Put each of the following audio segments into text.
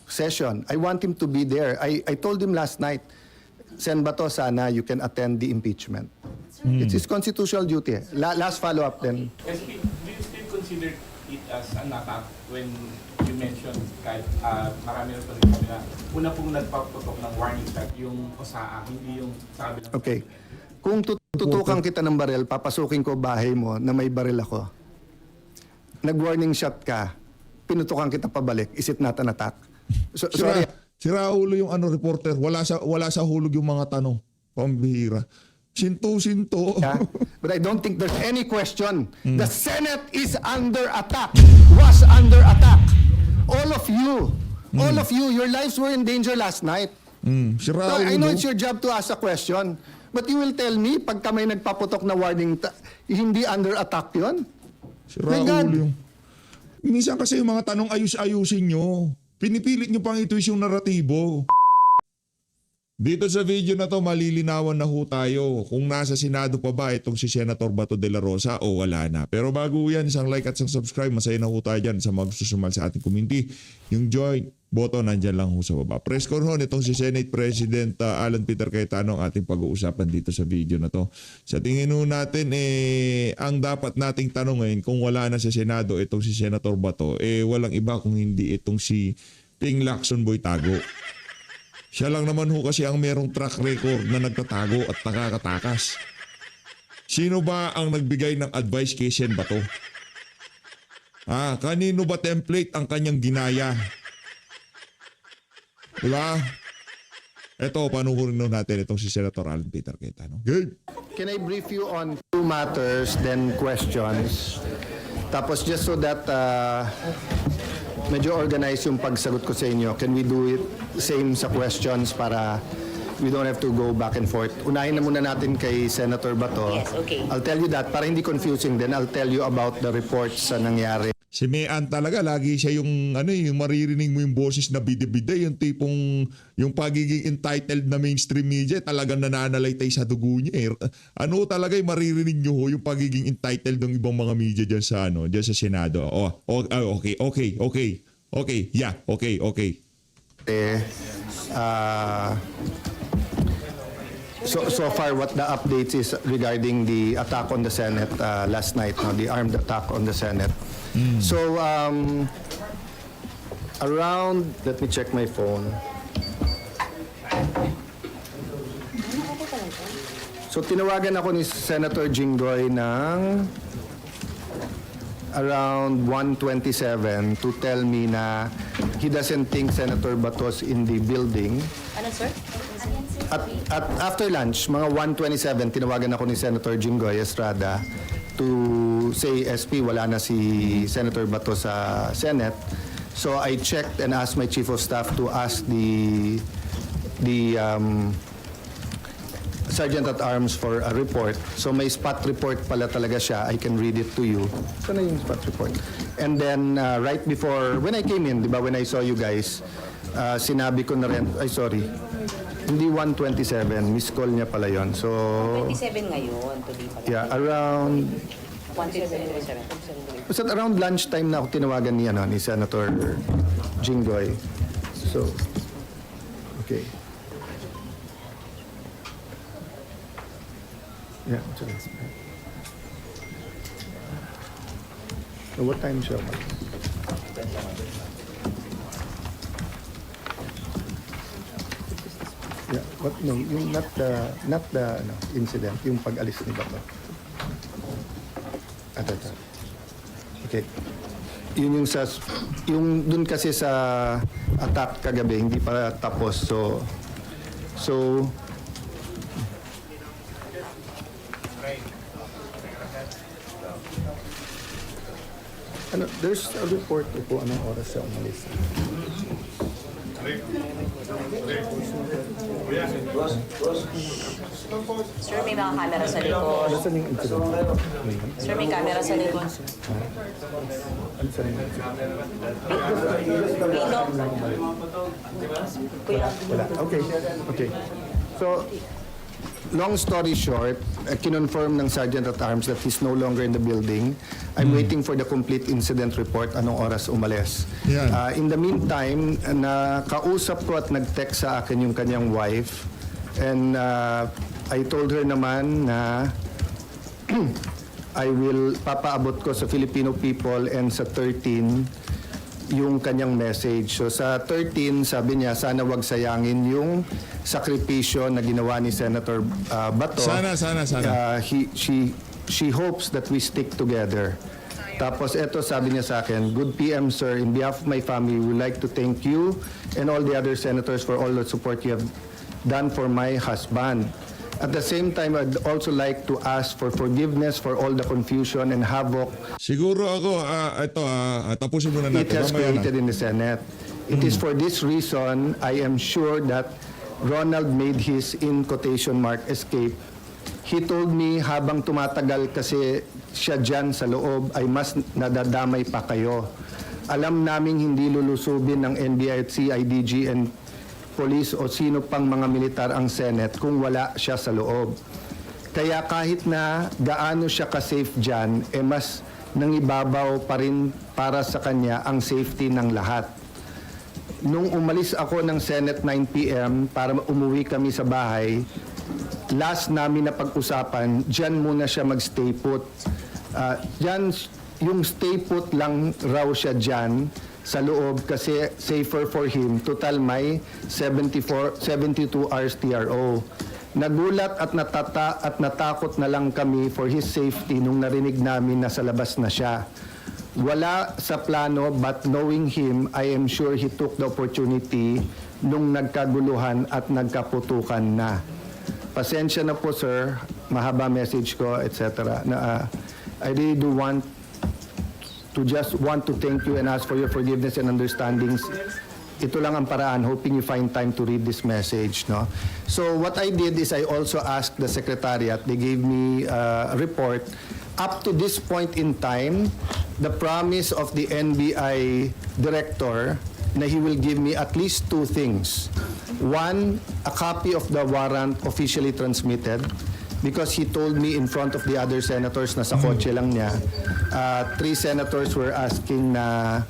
session. I want him to be there. I told him last night, Sen Bato, sana you can attend the impeachment. It's his constitutional duty. Last follow-up then. SP, do you still consider it as an attack when you mentioned kahit marami na pa rin kami na una pong nagpaputok ng warning shot yung OSAA, hindi yung sabi ng... Okay. Kung tutukan kita ng baril, papasukin ko bahay mo na may baril ako. Nag-warning shot ka, pinutukan kita pabalik. Is it not an attack? Sorry. Sira ulo yung reporter. Wala sa hulog yung mga tanong. Pambihira. Sinto. Yeah? But I don't think there's any question. The Senate is under attack. Was under attack. All of you, your lives were in danger last night. Sira So, ulo. I know it's your job to ask a question. But you will tell me, pagka may nagpaputok na warning, hindi under attack yun? Sira My God. ulo yung... Minsan kasi yung mga tanong ayusin nyo. Pinipilit nyo pang ito yung naratibo. Dito sa video na to, malilinawan na ho tayo kung nasa Senado pa ba itong si Senator Bato de la Rosa o wala na. Pero bago yan, isang like at isang subscribe, masaya na ho tayo dyan sa magsusumal sa ating community. Yung join button, nandyan lang ho sa baba. Press ko ron itong si Senate President Alan Peter Cayetano ang ating pag-uusapan dito sa video na to. Sa tingin ho natin, ang dapat nating tanongin kung wala na sa Senado itong si Senator Bato, walang iba kung hindi itong si Ping Lacson Boy Tago. Siya lang naman ho kasi ang merong track record na nagtatago at nakakatakas. Sino ba ang nagbigay ng advice kay Sen Bato? Kanino ba template ang kanyang ginaya? Diba? Ito, panuhurin natin itong si Senator Alan Peter Cayetano. Game! Can I brief you on two matters, then questions? Tapos just so that medyo organize yung pagsagot ko sa inyo, can we do it same sa questions para we don't have to go back and forth? Unahin na muna natin kay Senator Bato. Yes, okay. I'll tell you that, para hindi confusing din, I'll tell you about the reports sa nangyari. Si Mean talaga, lagi siya yung, yung maririnig mo yung boses na bide-bide, yung tipong, yung pagiging entitled na mainstream media, talagang nananalaytay sa dugo niya. Ano talaga yung maririnig nyo yung pagiging entitled ng ibang mga media dyan sa, dyan sa Senado. Okay. Yeah, okay. So far, what the updates is regarding the attack on the Senate last night, the armed attack on the Senate. So, around, let me check my phone. So, tinawagan ako ni Senator Jinggoy ng around 1:27 to tell me na he doesn't think Senator Bato's in the building. Ano, sir? At after lunch, mga 1:27, tinawagan ako ni Senator Jinggoy Estrada to say, SP, wala na si Senator Bato sa Senate. So I checked and asked my Chief of Staff to ask the Sergeant-at-Arms for a report. So may spot report pala talaga siya. I can read it to you. Saan na yung spot report? And then right before, when I came in, di ba, when I saw you guys, sinabi ko na rin, hindi 1:27, miss call niya pala yon. So, 27 ngayon, today pala. yeah, around, 1:27. basta around lunchtime na ako tinawagan ni Senator Jinggoy. So, okay. Yeah, so what time siya ba? Yeah, what, no, yung not the incident, yung pag-alis ni Bato. Ito. Okay. Yun yung dun kasi sa attack kagabi, hindi pa tapos. So there's a report po anong oras siya umalis. Sir, may mga camera sa likod. Ano saan yung incident? Sir, may camera sa likod. Ano saan yung incident? Dito. Kuya. Wala. Okay. So, long story short, kinonfirm ng Sergeant at Arms that he's no longer in the building. I'm waiting for the complete incident report, anong oras umalis. Yan. In the meantime, nakausap ko at nag-text sa akin yung kanyang wife. And I told her naman na I will papaabot ko sa Filipino people and sa 13 yung kanyang message. So sa 13, sabi niya, sana wag sayangin yung sakripisyo na ginawa ni Senator Bato. Sana. She hopes that we stick together. Tapos eto, sabi niya sa akin, "Good PM, sir. In behalf of my family, we would like to thank you and all the other senators for all the support you have done for my husband. At the same time, I'd also like to ask for forgiveness for all the confusion and havoc Siguro ako, tapusin muna it natin. has Mamaya na. created in the Senate. It is for this reason I am sure that Ronald made his, in quotation mark, escape. He told me habang tumatagal kasi siya dyan sa loob ay mas nadadamay pa kayo. Alam naming hindi lulusubin ng NBI at CIDG and police o sino pang mga militar ang Senate kung wala siya sa loob. Kaya kahit na gaano siya ka-safe dyan, mas nangibabaw pa rin para sa kanya ang safety ng lahat. Nung umalis ako ng Senate 9 p.m. para umuwi kami sa bahay, last namin na pag-usapan, dyan muna siya mag-stay put. Dyan, yung stay put lang raw siya dyan sa loob kasi safer for him. Total may 72 hours TRO. Nagulat at natakot na lang kami for his safety nung narinig namin na sa labas na siya. Wala sa plano but knowing him, I am sure he took the opportunity nung nagkaguluhan at nagkaputukan na. Pasensya na po sir, mahaba message ko, etc. I really do want to thank you and ask for your forgiveness and understandings. Ito lang ang paraan, hoping you find time to read this message. No? So what I did is I also asked the Secretariat, they gave me a report. Up to this point in time, the promise of the NBI Director na he will give me at least two things. One, a copy of the warrant officially transmitted, because he told me in front of the other senators na sa kotse lang niya, 3 senators were asking na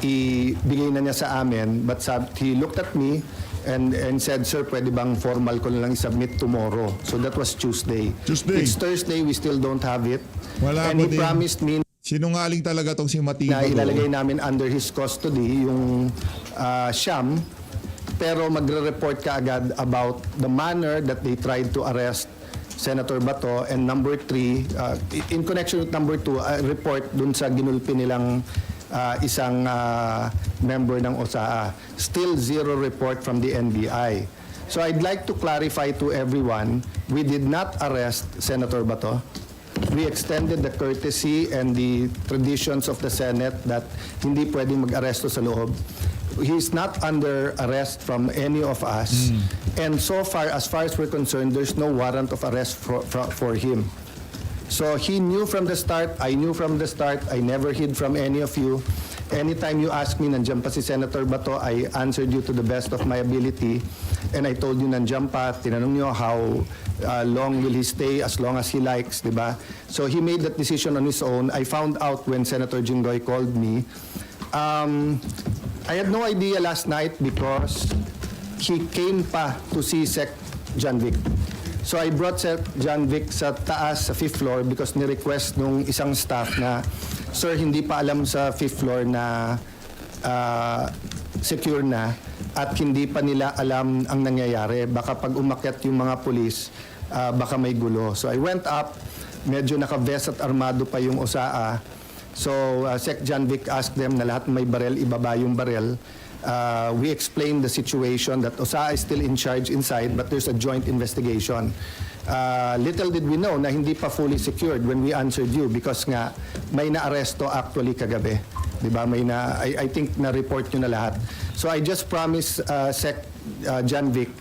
ibigay na niya sa amin, but he looked at me and said, "Sir, pwede bang formal ko na lang i-submit tomorrow?" So that was Tuesday. Tuesday. It's Thursday, we still don't have it. Wala And pa he din. promised me Sinungaling talaga tong si na Matiba. ilalagay namin under his custody yung Siyam, pero magre-report ka agad about the manner that they tried to arrest Senator Bato, and number 3, in connection with number 2, a report dun sa ginulpi nilang isang member ng OSAA. Still zero report from the NBI. So I'd like to clarify to everyone, we did not arrest Senator Bato. We extended the courtesy and the traditions of the Senate that hindi pwedeng mag-aresto sa loob. He's not under arrest from any of us. And so far as we're concerned, there's no warrant of arrest for him. So he knew from the start, I knew from the start, I never hid from any of you. Anytime you ask me, nandiyan pa si Senator Bato, I answered you to the best of my ability. And I told you, nandiyan pa, tinanong nyo how long will he stay, as long as he likes, di ba? So he made that decision on his own. I found out when Senator Jinggoy called me. I had no idea last night because he came pa to see Sec John Vic. So I brought Sec John Vic sa taas, sa 5th floor, because ni-request nung isang staff na, "Sir, hindi pa alam sa 5th floor na secure na at hindi pa nila alam ang nangyayari. Baka pag umakyat yung mga pulis, baka may gulo." So I went up, medyo naka-vest at armado pa yung OSAA. So Sec John Vic asked them na lahat may barel, ibaba yung barel. We explained the situation that OSAA is still in charge inside, but there's a joint investigation. Little did we know na hindi pa fully secured when we answered you, because nga may na-aresto actually kagabi. Diba? I think na-report nyo na lahat. So I just promised Sec John Vic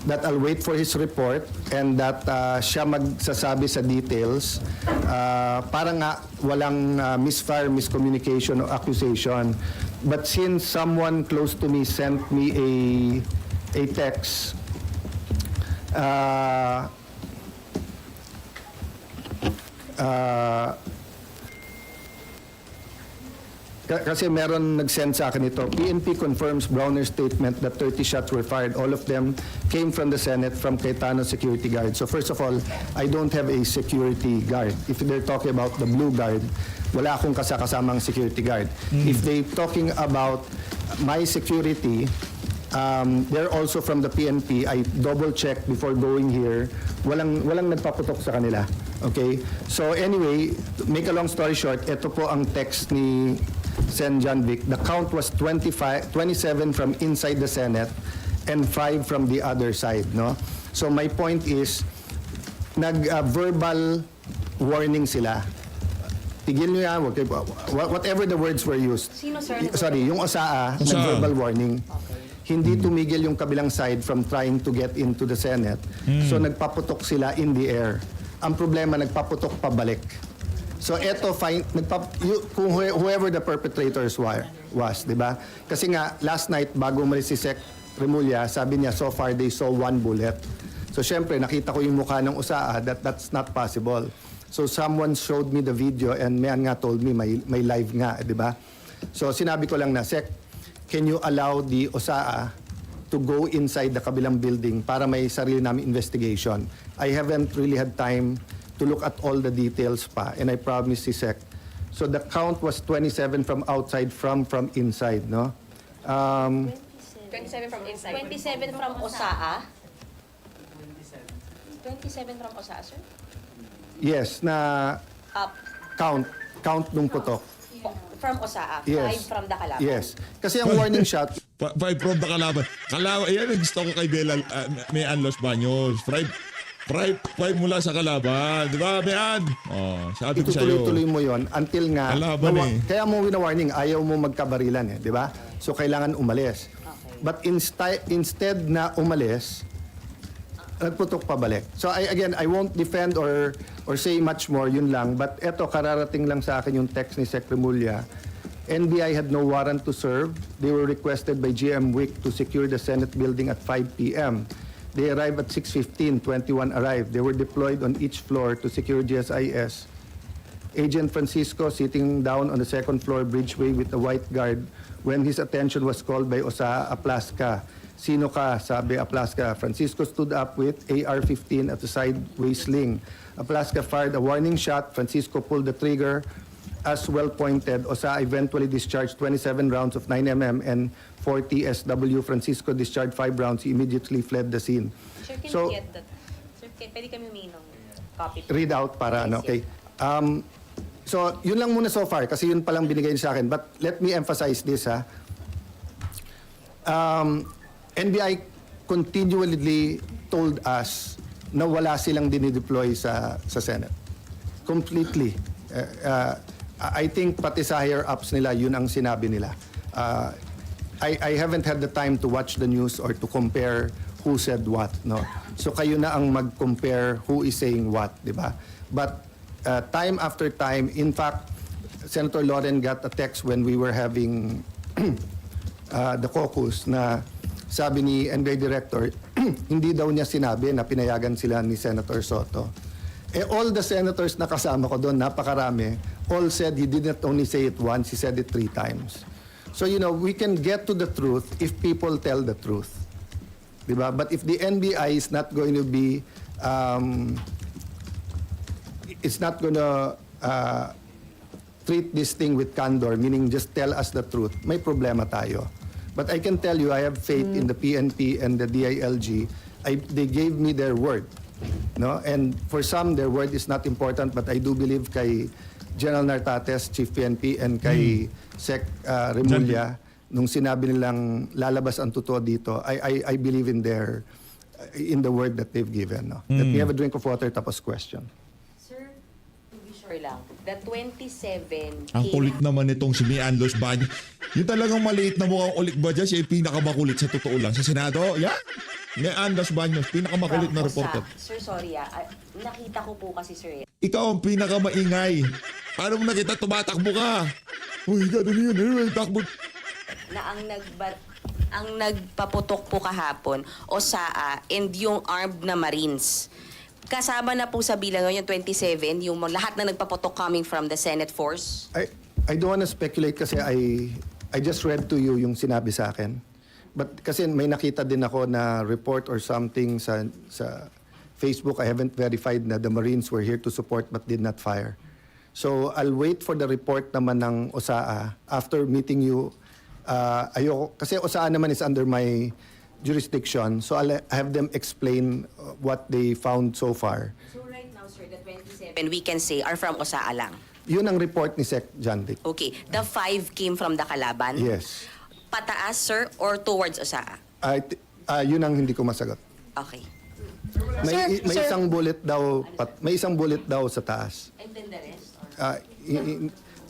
that I'll wait for his report and that siya magsasabi sa details para nga walang miscommunication or accusation. But since someone close to me sent me a text Kasi meron nag-send sa akin ito. PNP confirms Browner's statement that 30 shots were fired. All of them came from the Senate from Cayetano security guard. So first of all, I don't have a security guard. If they're talking about the blue guard, wala akong kasamang security guard. If they talking about my security, they're also from the PNP. I double-checked before going here. Walang nagpaputok sa kanila. Okay? So anyway, to make a long story short, ito po ang text ni Sen. John Vic. The count was 27 from inside the Senate and 5 from the other side. No? So my point is, nag-verbal warning sila. Tigil nyo yan, whatever the words were used. Sino, sir? Sorry, yung OSAA, OSAA. nag-verbal warning. Hindi tumigil yung kabilang side from trying to get into the Senate. So nagpaputok sila in the air. Ang problema, nagpaputok pabalik. So eto, kung whoever the perpetrators was, di ba? Kasi nga, last night, bago umalis si Sec. Remulla, sabi niya, so far they saw 1 bullet. So syempre, nakita ko yung mukha ng OSAA, that's not possible. So someone showed me the video and Mayan nga told me may live nga, di ba? So sinabi ko lang na, Sec, can you allow the OSAA to go inside the kabilang building para may sarili namin investigation? I haven't really had time to look at all the details pa, and I promised si Sec. So the count was 27 from outside, from inside, no? 27 from inside. 27 from OSAA? 27 from OSAA, sir? Yes, na Up. count nung putok. From OSAA. Yes. 5 from the Kalaban. Yes. Kasi ang warning shot, 5 from the kalaban. Ayan ang gusto ko kay Bella, Mayan Los Baños. 5 mula sa kalaban. Di ba, Mayan? Oh, sabi ko sa'yo. itutuloy-tuloy mo yon until nga, Kalaban kaya mo wina-warning, ayaw mo magkabarilan di ba? So kailangan umalis. Okay. But instead na umalis, nagputok pabalik. So I won't defend or say much more, yun lang. But eto, kararating lang sa akin yung text ni Sec. Remulla. NBI had no warrant to serve. They were requested by GM Wick to secure the Senate building at 5 p.m. They arrived at 6:15, 21 arrived. They were deployed on each floor to secure GSIS. Agent Francisco sitting down on the second floor bridgeway with a white guard when his attention was called by OSAA Aplasca. Sino ka? Sabi Aplasca. Francisco stood up with AR-15 at the sideway sling. Aplasca fired a warning shot. Francisco pulled the trigger. As well pointed, OSAA eventually discharged 27 rounds of 9mm and 40 SW. Francisco discharged 5 rounds. He immediately fled the scene. Sir, can So, you get that? Sir, pwede kami humingi ng copy. read out para ano, okay? So, yun lang muna so far kasi yun palang binigay niya sa akin. But let me emphasize this, ha. NBI continually told us na wala silang dinideploy sa Senate. Completely. I think pati sa higher-ups nila, yun ang sinabi nila. I haven't had the time to watch the news or to compare who said what, no? So kayo na ang mag-compare who is saying what, di ba? But time after time, in fact, Senator Loren got a text when we were having the caucus na sabi ni NBI Director, hindi daw niya sinabi na pinayagan sila ni Senator Soto. All the senators na kasama ko doon, napakarami, all said he did not only say it once, he said it 3 times. So, we can get to the truth if people tell the truth. Diba? But if the NBI is not going to be, it's not going to treat this thing with candor, meaning just tell us the truth, may problema tayo. But I can tell you, I have faith in the PNP and the DILG. They gave me their word. No? And for some, their word is not important, but I do believe kay General Nartates, Chief PNP, and kay Sec. Remulla, nung sinabi nilang lalabas ang totoo dito, I believe in the word that they've given. No? Let me have a drink of water, tapos question. Sir, to be sure lang, the 27 Ang kulit naman nitong si Mayan Los Baños. Yung talagang maliit na mukhang ulit ba dyan, siya yung pinakamakulit sa totoo lang. Sa Senado, yan. Mayan Los Baños, pinakamakulit na reporter. Sir, sorry nakita ko po kasi, sir. Ikaw ang pinakamaingay. Paano mo nakita, tumatakbo ka? Uy, gano'n yun. Takbo. Na ang nagpaputok po kahapon, OSAA and yung armed na Marines. kasama na po sa bilang yung 27, yung lahat na nagpaputok coming from the Senate force? I don't want to speculate kasi I just read to you yung sinabi sa akin. But kasi may nakita din ako na report or something sa Facebook. I haven't verified na the Marines were here to support but did not fire. So I'll wait for the report naman ng OSAA after meeting you. Ayoko, kasi OSAA naman is under my jurisdiction. So I'll have them explain what they found so far. So right now, sir, the 27 we can say are from OSAA lang. Yun ang report ni Sec. John Vic. Okay. The 5 came from the Kalaban? Yes. Pataas, sir, or towards OSAA? Yun ang hindi ko masagot. Okay. May Sir. isang bullet daw sa taas. And then the rest?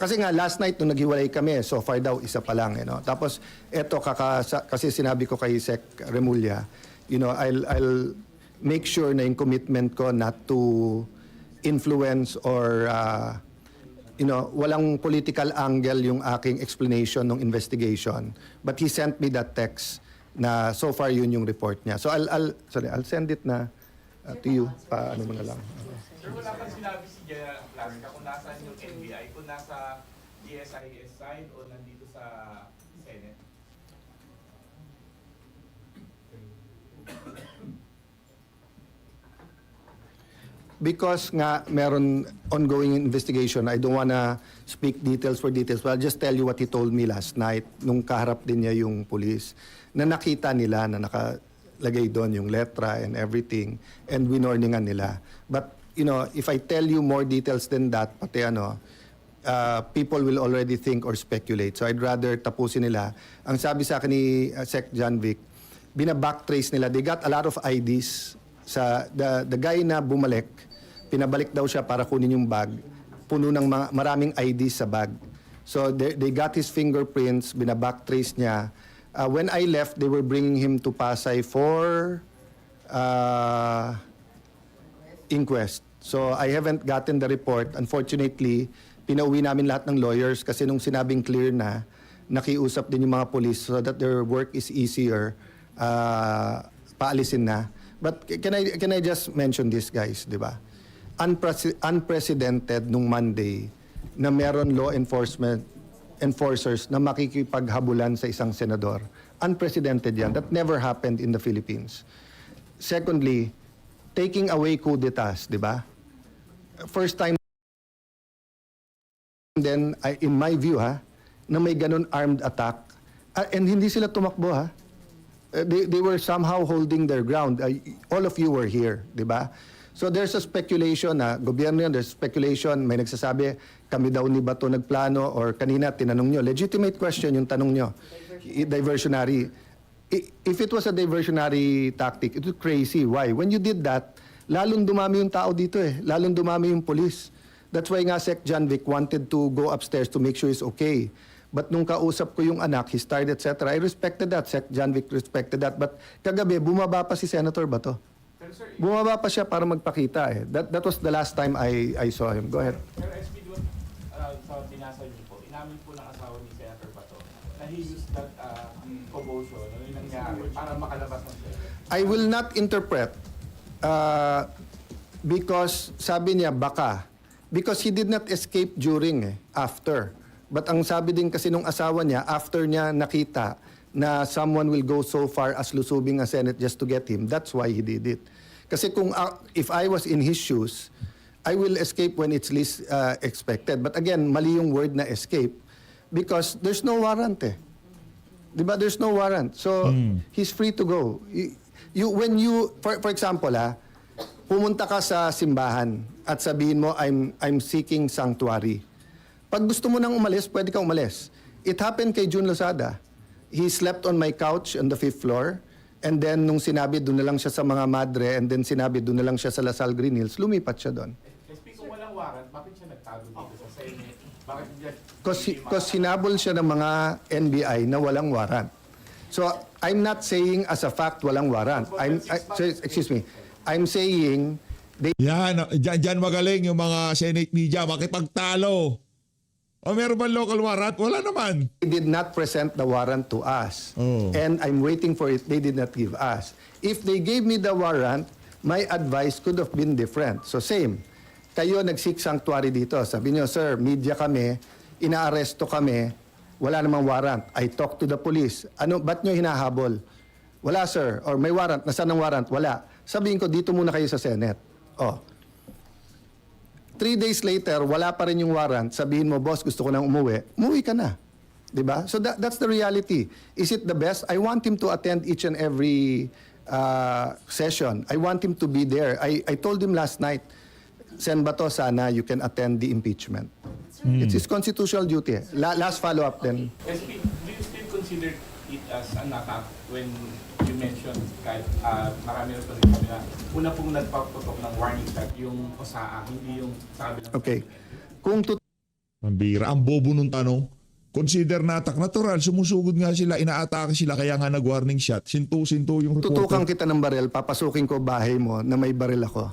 Kasi nga last night nung naghiwalay kami, so far daw isa pa lang, Tapos eto kasi sinabi ko kay Sec Remulla, I'll make sure na yung commitment ko not to influence or walang political angle yung aking explanation ng investigation. But he sent me that text na so far yun yung report niya. So I'll send it na to you. Paano mo na lang. Sir, wala kang sinabi si General Blanca kung nasaan yung NBI, kung nasa GSIS side o nandito sa Senate. Because nga meron ongoing investigation, I don't wanna speak details for details, but I'll just tell you what he told me last night nung kaharap din niya yung police, na nakita nila na nakalagay doon yung letra and everything, and winorningan nila. But, if I tell you more details than that, pati people will already think or speculate. So I'd rather tapusin nila. Ang sabi sa akin ni Sec. John Vic, bina-backtrace nila. They got a lot of IDs. Sa the guy na bumalik, pinabalik daw siya para kunin yung bag. Puno ng maraming IDs sa bag. So they got his fingerprints, bina-backtrace niya. When I left, they were bringing him to Pasay for inquest. So I haven't gotten the report. Unfortunately, pinauwi namin lahat ng lawyers kasi nung sinabing clear na, nakiusap din yung mga police so that their work is easier, paalisin na. But can I just mention this, guys, di ba? Unprecedented nung Monday na meron law enforcers na makikipaghabulan sa isang senador. Unprecedented yan. That never happened in the Philippines. Secondly, taking away coup d'etats, di ba? First time then, in my view, na may ganun armed attack. And hindi sila tumakbo, They were somehow holding their ground. All of you were here, di ba? So there's a speculation na gobyerno yan, there's speculation, may nagsasabi, kami daw ni Bato nagplano, or kanina tinanong nyo, legitimate question yung tanong nyo, diversionary. If it was a diversionary tactic, it was crazy. Why? When you did that, lalong dumami yung tao dito lalong dumami yung police. That's why nga Sec. John Vic wanted to go upstairs to make sure he's okay. But nung kausap ko yung anak, he started, etc. I respected that. Sec. John Vic respected that. But kagabi, bumaba pa si Senator Bato. Bumaba pa siya para magpakita That was the last time I saw him. Go ahead. Pero SB doon, sa binasa niyo po, inamin po ng asawa ni Senator Bato na he used that commotion, yung nangyari, para makalabas ng Senate. I will not interpret because sabi niya baka. Because he did not escape during, after. But ang sabi din kasi nung asawa niya, after niya nakita na someone will go so far as lusubing ang Senate just to get him, that's why he did it. Kasi kung if I was in his shoes, I will escape when it's least expected. But again, mali yung word na escape because there's no warrant Di ba? There's no warrant. So, he's free to go. When you, for example, pumunta ka sa simbahan at sabihin mo, I'm seeking sanctuary. Pag gusto mo nang umalis, pwede ka umalis. It happened kay June Lozada. He slept on my couch on the 5th floor. And then, nung sinabi, doon na lang siya sa mga madre. And then, sinabi, doon na lang siya sa Lasal Green Hills. Lumipat siya doon. SP, kung walang warrant, bakit siya nagtago dito sa Senate? Bakit Because hinabol siya ng mga NBI na walang warrant. So, I'm not saying as a fact walang warrant. Excuse me. I'm saying Yan, dyan magaling yung mga Senate media, makipagtalo. O meron ba local warrant? Wala naman. they did not present the warrant to us. Oh. And I'm waiting for it. They did not give us. If they gave me the warrant, my advice could have been different. So same, kayo nag-seek sanctuary dito. Sabi niyo, sir, media kami, inaaresto kami, wala namang warrant. I talked to the police. Ano, ba't niyo hinahabol? Wala, sir. Or may warrant. Nasaan ang warrant? Wala. Sabihin ko, dito muna kayo sa Senate. Oh. 3 days later, wala pa rin yung warrant. Sabihin mo, boss, gusto ko nang umuwi. Umuwi ka na. Diba? So that's the reality. Is it the best? I want him to attend each and every session. I want him to be there. I told him last night, Sen Bato, sana you can attend the impeachment. It's his constitutional duty. Last follow-up then. SP, do you still consider it as an attack when you mentioned kahit marami rin pa rin kami na una pong nagpaputok ng warning shot yung OSAA, hindi yung sabi ng... Okay. Kung Ang bira, ang bobo nung tanong. Consider na attack. Natural, sumusugod nga sila, inaatake sila, kaya nga nag-warning shot. Sinto-sinto yung reporter. tutukan kita ng baril, papasukin ko bahay mo na may baril ako.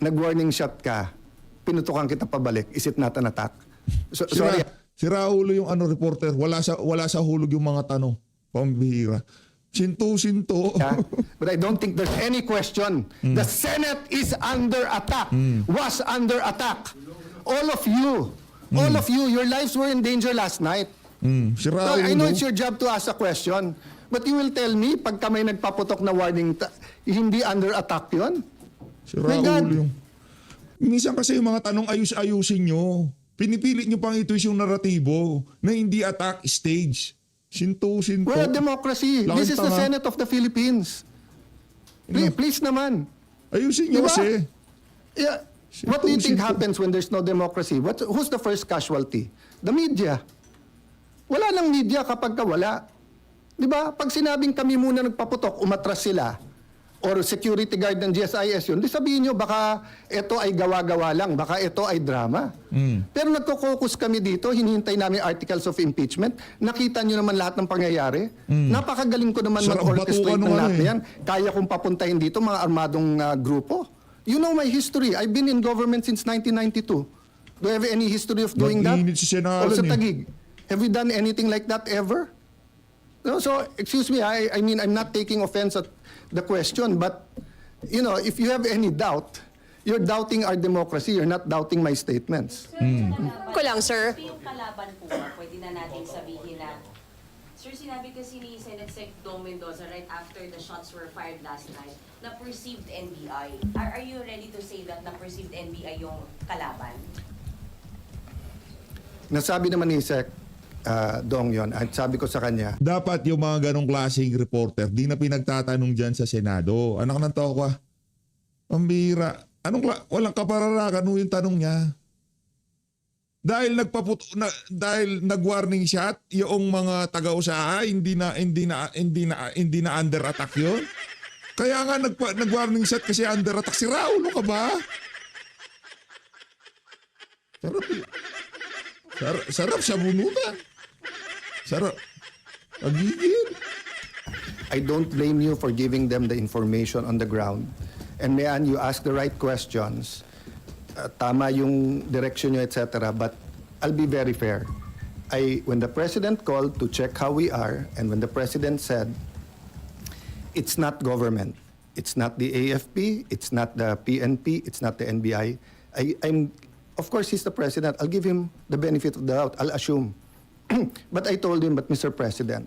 Nag-warning shot ka, pinutukan kita pabalik. Is it not an attack? Sorry. Si Raulo yung reporter, wala sa hulog yung mga tanong. Pambihira. Sinto-sinto. Yeah. But I don't think there's any question. The Senate is under attack. Was under attack. All of you, your lives were in danger last night. Si So, Raulo. I know it's your job to ask a question. But you will tell me, pagka may nagpaputok na warning, hindi under attack yun? Si My God. Raulo yung... Minsan kasi yung mga tanong ayusin nyo. Pinipilit nyo pang ito yung naratibo na hindi attack stage. Sinto-sinto. We're a democracy. Laking This is the tanga. Senate of the Philippines. Please naman. Ayusin nyo Diba? kasi. Yeah. What do you think Sinto-sinto. happens when there's no democracy? Who's the first casualty? The media. Wala nang media kapag ka wala. Di ba? Pag sinabing kami muna nagpaputok, umatras sila, or security guard ng GSIS yun, di sabihin nyo, baka ito ay gawa-gawa lang, baka ito ay drama. Pero nagko-focus kami dito, hinihintay namin articles of impeachment, nakita nyo naman lahat ng pangyayari. Napakagaling ko naman Sarap mag-orchestrate batukan ng nung lahat ano na yan. Kaya kong papuntahin dito mga armadong grupo. You know my history. I've been in government since 1992. Do you have any history of doing that? Nag-init si Senalan Also eh. Taguig. Have we done anything like that ever? No, so, excuse me, I mean, I'm not taking offense at the question, but, you know, if you have any doubt, you're doubting our democracy, you're not doubting my statements. Ko lang, sir. Yung kalaban po, pwede na natin sabihin na, sir, sinabi kasi ni Senate Sec Dong Mendoza right after the shots were fired last night, na perceived NBI. Are you ready to say that na perceived NBI yung kalaban? Nasabi naman ni Sec Dong yon, at sabi ko sa kanya, Dapat yung mga ganong klaseng reporter, di na pinagtatanong dyan sa Senado. Anak ng tao ka. Pambira. Walang kapararakan nung yung tanong niya. Dahil dahil nag-warning shot, yung mga taga-usaha, hindi na under attack yun. Kaya nga nag-warning shot kasi under attack. Si Raulo ka ba? Sarap sa bunutan. Sarap. Pagigil. I don't blame you for giving them the information on the ground. And mayan, you ask the right questions. Tama yung direction nyo, etc. But I'll be very fair. When the President called to check how we are, and when the President said, it's not government, it's not the AFP, it's not the PNP, it's not the NBI, of course, he's the President. I'll give him the benefit of the doubt. I'll assume. But I told him, but Mr. President,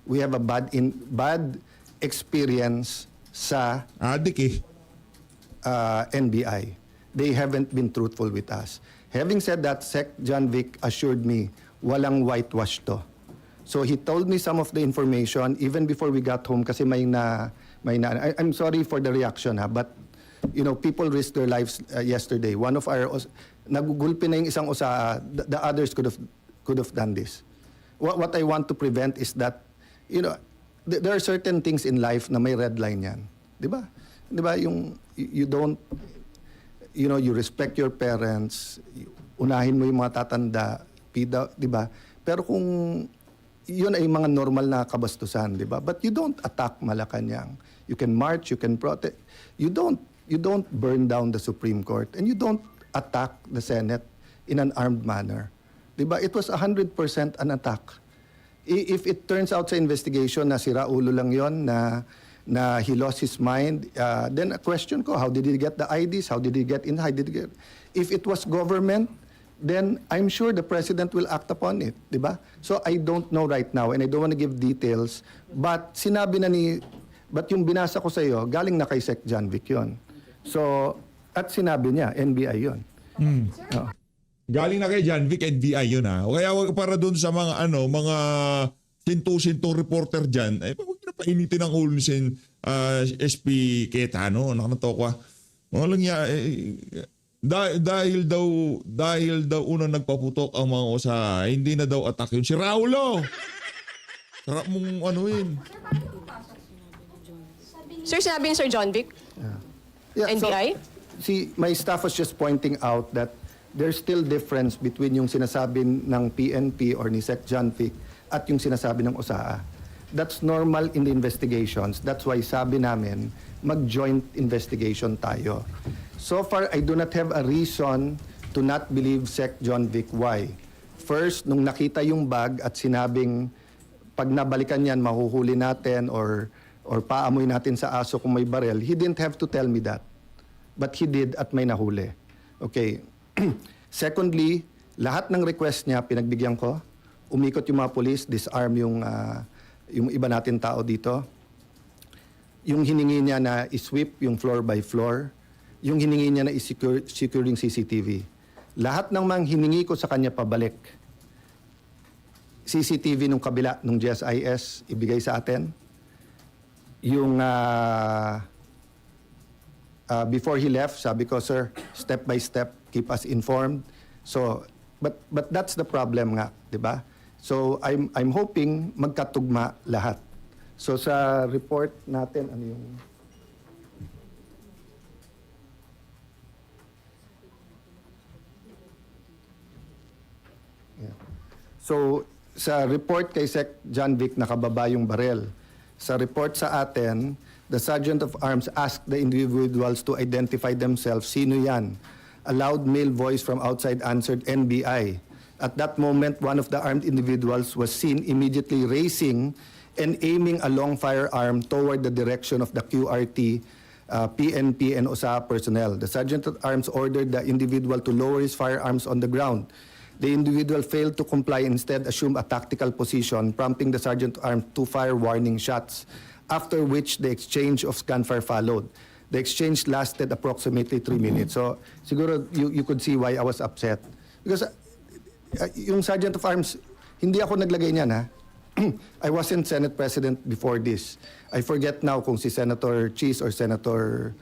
we have a bad experience sa Adik eh. NBI. They haven't been truthful with us. Having said that, Sec John Vic assured me, walang whitewash to. So he told me some of the information even before we got home kasi I'm sorry for the reaction but you know, people risked their lives yesterday. One of our nagugulpi na yung isang the others could have done this. What I want to prevent is that, you know, there are certain things in life na may red line yan. Di ba? Di ba? Yung you don't, you know, you respect your parents, unahin mo yung mga tatanda, di ba? Pero kung yun ay mga normal na kabastusan, di ba? But you don't attack Malacanang. You can march, you can protest. You don't burn down the Supreme Court, and you don't attack the Senate in an armed manner. Diba? It was 100% an attack. If it turns out sa investigation na si Raulo lang yon na na he lost his mind, then a question ko, how did he get the IDs? How did he get in? How did he get... If it was government, then I'm sure the president will act upon it, di ba? So I don't know right now and I don't want to give details, but sinabi na but yung binasa ko sa iyo, galing na kay Sec. John Vic yun. So, at sinabi niya, NBI yun. Oh. Galing na kay John Vic, NBI yun ha. O kaya wag para doon sa mga mga sinto-sinto reporter dyan, huwag na painitin ang ulo ni SP Cayetano. Nakatokwa. Walang niya, dahil daw unang nagpaputok ang mga usaha, hindi na daw attack yun. Si Raulo! Sarap mong yun. Sir, sinabi ni Sir John Vic? Yeah, NBI? See, my staff was just pointing out that there's still difference between yung sinasabi ng PNP or ni Sec. John Vic at yung sinasabi ng USAA. That's normal in the investigations. That's why sabi namin, mag-joint investigation tayo. So far, I do not have a reason to not believe Sec. John Vic. Why? First, nung nakita yung bag at sinabing, pag nabalikan yan, mahuhuli natin or paamoy natin sa aso kung may barel, he didn't have to tell me that. But he did at may nahuli. Okay. Secondly, lahat ng request niya, pinagbigyan ko. Umikot yung mga police, disarm yung iba natin tao dito. Yung hiningi niya na isweep yung floor by floor. Yung hiningi niya na isecure yung CCTV. Lahat ng mga hiningi ko sa kanya pabalik. CCTV nung kabila, nung GSIS, ibigay sa atin. Yung before he left, sabi ko, sir, step by step, keep us informed. So, but that's the problem nga, di ba? So, I'm hoping magkatugma lahat. So, sa report natin, ano yung... Yeah. So, sa report kay Sec. John Vic, nakababa yung barel. Sa report sa atin, the Sergeant of Arms asked the individuals to identify themselves. Sino yan? A loud male voice from outside answered, NBI. At that moment, one of the armed individuals was seen immediately raising and aiming a long firearm toward the direction of the QRT, PNP, and OSA personnel. The Sergeant at Arms ordered the individual to lower his firearms on the ground. The individual failed to comply, instead assumed a tactical position, prompting the Sergeant at Arms to fire warning shots, after which the exchange of gunfire followed. The exchange lasted approximately 3 minutes. So, siguro you could see why I was upset. Because yung Sergeant of Arms, hindi ako naglagay niyan, ha? I wasn't Senate President before this. I forget now kung si Senator Cheese or Senator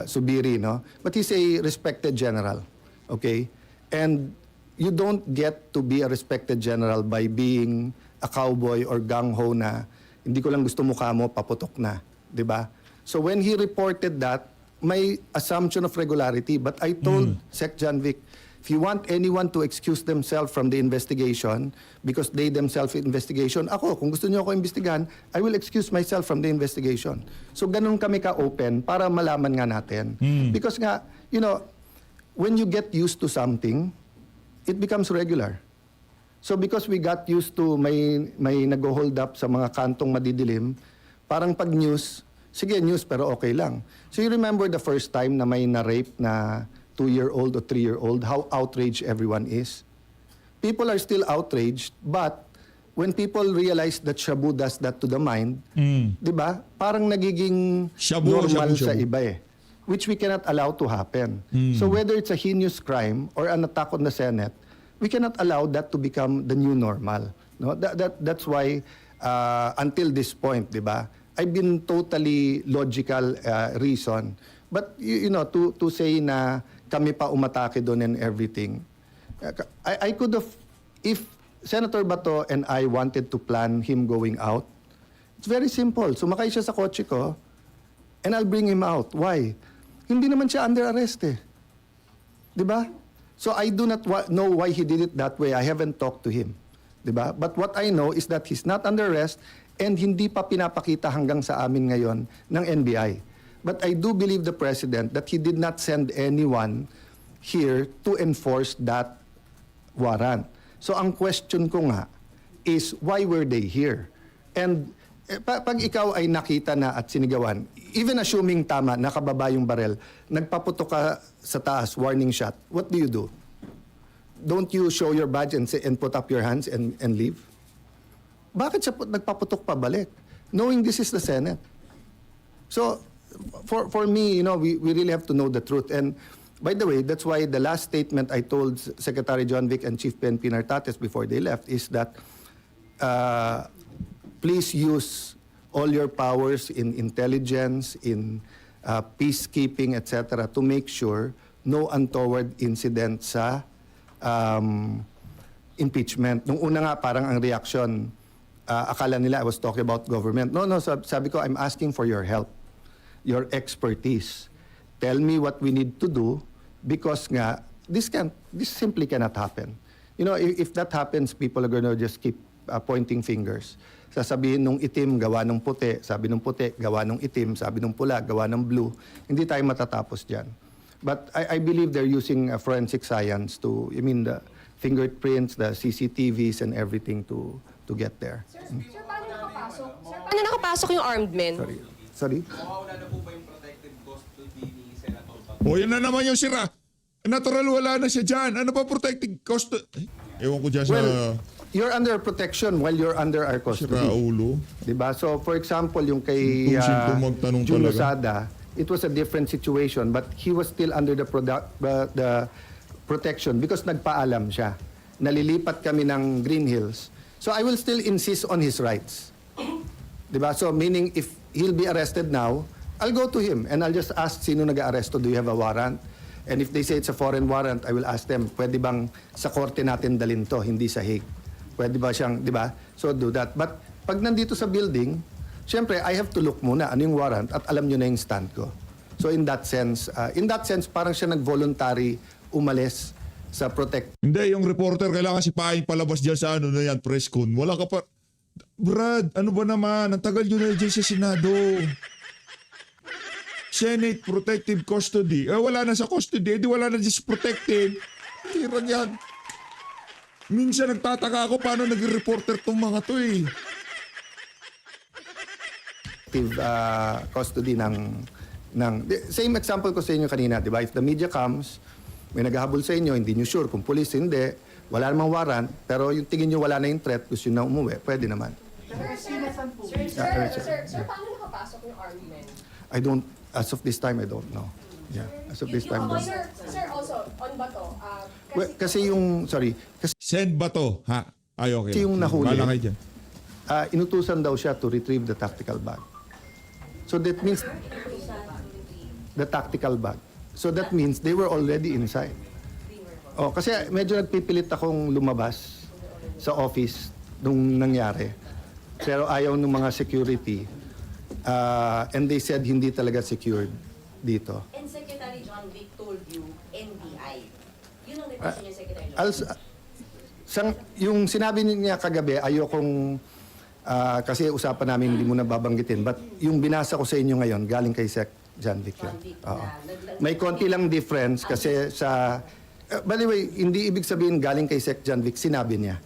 Subiri, no? But he's a respected general, okay? And you don't get to be a respected general by being a cowboy or gung-ho na hindi ko lang gusto mukha mo, paputok na, di ba? So when he reported that, may assumption of regularity, but I told Sec. John Vic, if you want anyone to excuse themselves from the investigation because they themselves investigation, ako, kung gusto niyo ako imbestigahan, I will excuse myself from the investigation. So ganun kami ka-open para malaman nga natin. Because nga, you know, when you get used to something, it becomes regular. So because we got used to may nag-hold up sa mga kantong madidilim, parang pag news, sige news pero okay lang. So you remember the first time na may na-rape na 2-year-old or 3-year-old, how outraged everyone is? People are still outraged, but when people realize that shabu does that to the mind, di ba? Parang nagiging normal sa iba eh. Which we cannot allow to happen. So whether it's a heinous crime or an attack on the Senate, we cannot allow that to become the new normal. No? That's why until this point, di ba? I've been totally logical reason. But you know, to say na kami pa umatake doon and everything, I could have, if Senator Bato and I wanted to plan him going out, it's very simple. Sumakay siya sa kotse ko and I'll bring him out. Why? Hindi naman siya under arrest eh. Di ba? So I do not know why he did it that way. I haven't talked to him. Di ba? But what I know is that he's not under arrest and hindi pa pinapakita hanggang sa amin ngayon ng NBI. But I do believe the President that he did not send anyone here to enforce that warrant. So ang question ko nga is, why were they here? And pag ikaw ay nakita na at sinigawan, even assuming tama, nakababa yung barel, nagpaputok ka sa taas, warning shot, what do? Don't you show your badge and, and put up your hands and leave? Bakit siya nagpaputok pabalik? Knowing this is the Senate. So, for me, we really have to know the truth. And by the way, that's why the last statement I told Secretary John Vic and Chief PNP Nartates before they left is that please use all your powers in intelligence, in peacekeeping, etc., to make sure no untoward incident sa impeachment. Nung una nga, parang ang reaction, akala nila I was talking about government. No, sabi ko, I'm asking for your help, your expertise. Tell me what we need to do because nga, this simply cannot happen. If that happens, people are gonna just keep pointing fingers. Sasabihin nung itim, gawa nung puti. Sabi nung puti, gawa nung itim. Sabi nung pula, gawa ng blue. Hindi tayo matatapos dyan. But I believe they're using forensic science the fingerprints, the CCTVs and everything to get there. Sir, paano nakapasok? Sir, paano nakapasok yung armed men? Sorry? Mawawala na po ba yung protected custody ni Senator Bato? O yan na naman yung sira. Natural, wala na siya dyan. Ano ba protected custody? Ewan ko dyan sa Well, you're under protection while you're under our custody. sira ulo. Diba? So, for example, yung kay Tusin ko magtanong Jun talaga. Lozada, it was a different situation, but he was still under the protection because nagpaalam siya. Nalilipat kami ng Green Hills. So, I will still insist on his rights. Diba? So, meaning, if he'll be arrested now, I'll go to him and I'll just ask, sino nag-aaresto? Do you have a warrant? And if they say it's a foreign warrant, I will ask them, pwede bang sa korte natin dalhin to, hindi sa Hague? Pwede ba siyang, di ba? So do that. But pag nandito sa building, syempre, I have to look muna ano yung warrant at alam nyo na yung stand ko. So in that sense, parang siya nag-voluntary umalis sa protect. Hindi, yung reporter, kailangan si Paing palabas dyan sa ano na yan, press con. Wala ka pa. Brad, ano ba naman? Ang tagal nyo na dyan sa Senado. Senate Protective Custody. Wala na sa custody. Di wala na dyan sa protective. Tirang yan. Minsan nagtataka ako paano nag-reporter tong mga to eh. Custody same example ko sa inyo kanina, di ba? If the media comes, may naghahabol sa inyo, hindi nyo sure kung police, hindi, wala namang warrant, pero yung tingin nyo wala na yung threat, gusto nyo na umuwi, pwede naman. Sir, paano nakapasok yung armed men? As of this time, I don't know. Yeah, as of this time, I don't know. Sir, also, on Bato, Well, kasi Send ba to? Ha? Ay, okay. Yung nahuli. Bala kayo dyan. inutusan daw siya to retrieve the tactical bag. So that means the tactical bag. So that means they were already inside. Oh, kasi medyo nagpipilit akong lumabas sa office nung nangyari. Pero ayaw ng mga security. And they said hindi talaga secured dito. And Secretary John Vic told you NBI. Yun ang request niya, Secretary John Vic. Yung sinabi niya kagabi, ayokong kasi usapan namin hindi mo na babanggitin. But yung binasa ko sa inyo ngayon, galing kay Sec. John Vic yun. John Vic Oo. na- May konti lang difference kasi sa... by the way, hindi ibig sabihin galing kay Sec. John Vic, sinabi niya.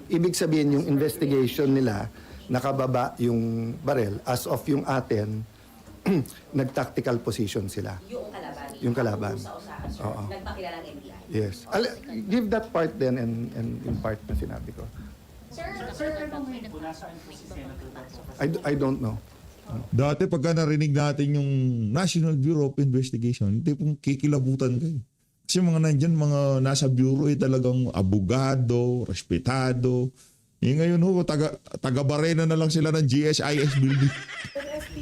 Ibig sabihin yung investigation nila, nakababa yung barel. As of yung atin, nag-tactical position sila. Yung kalaban. Yung kalaban. Usa-usahan, sir. Oo. Nagpakilala ng NBI. Yes. Give that part then and in part na sinabi ko. I don't know. Dati pagka narinig natin yung National Bureau of Investigation, hindi pong kikilabutan kayo. Kasi mga nandyan, mga nasa bureau talagang abogado, respetado. Ngayon ho, taga-barena na lang sila ng GSIS building. Pero SP,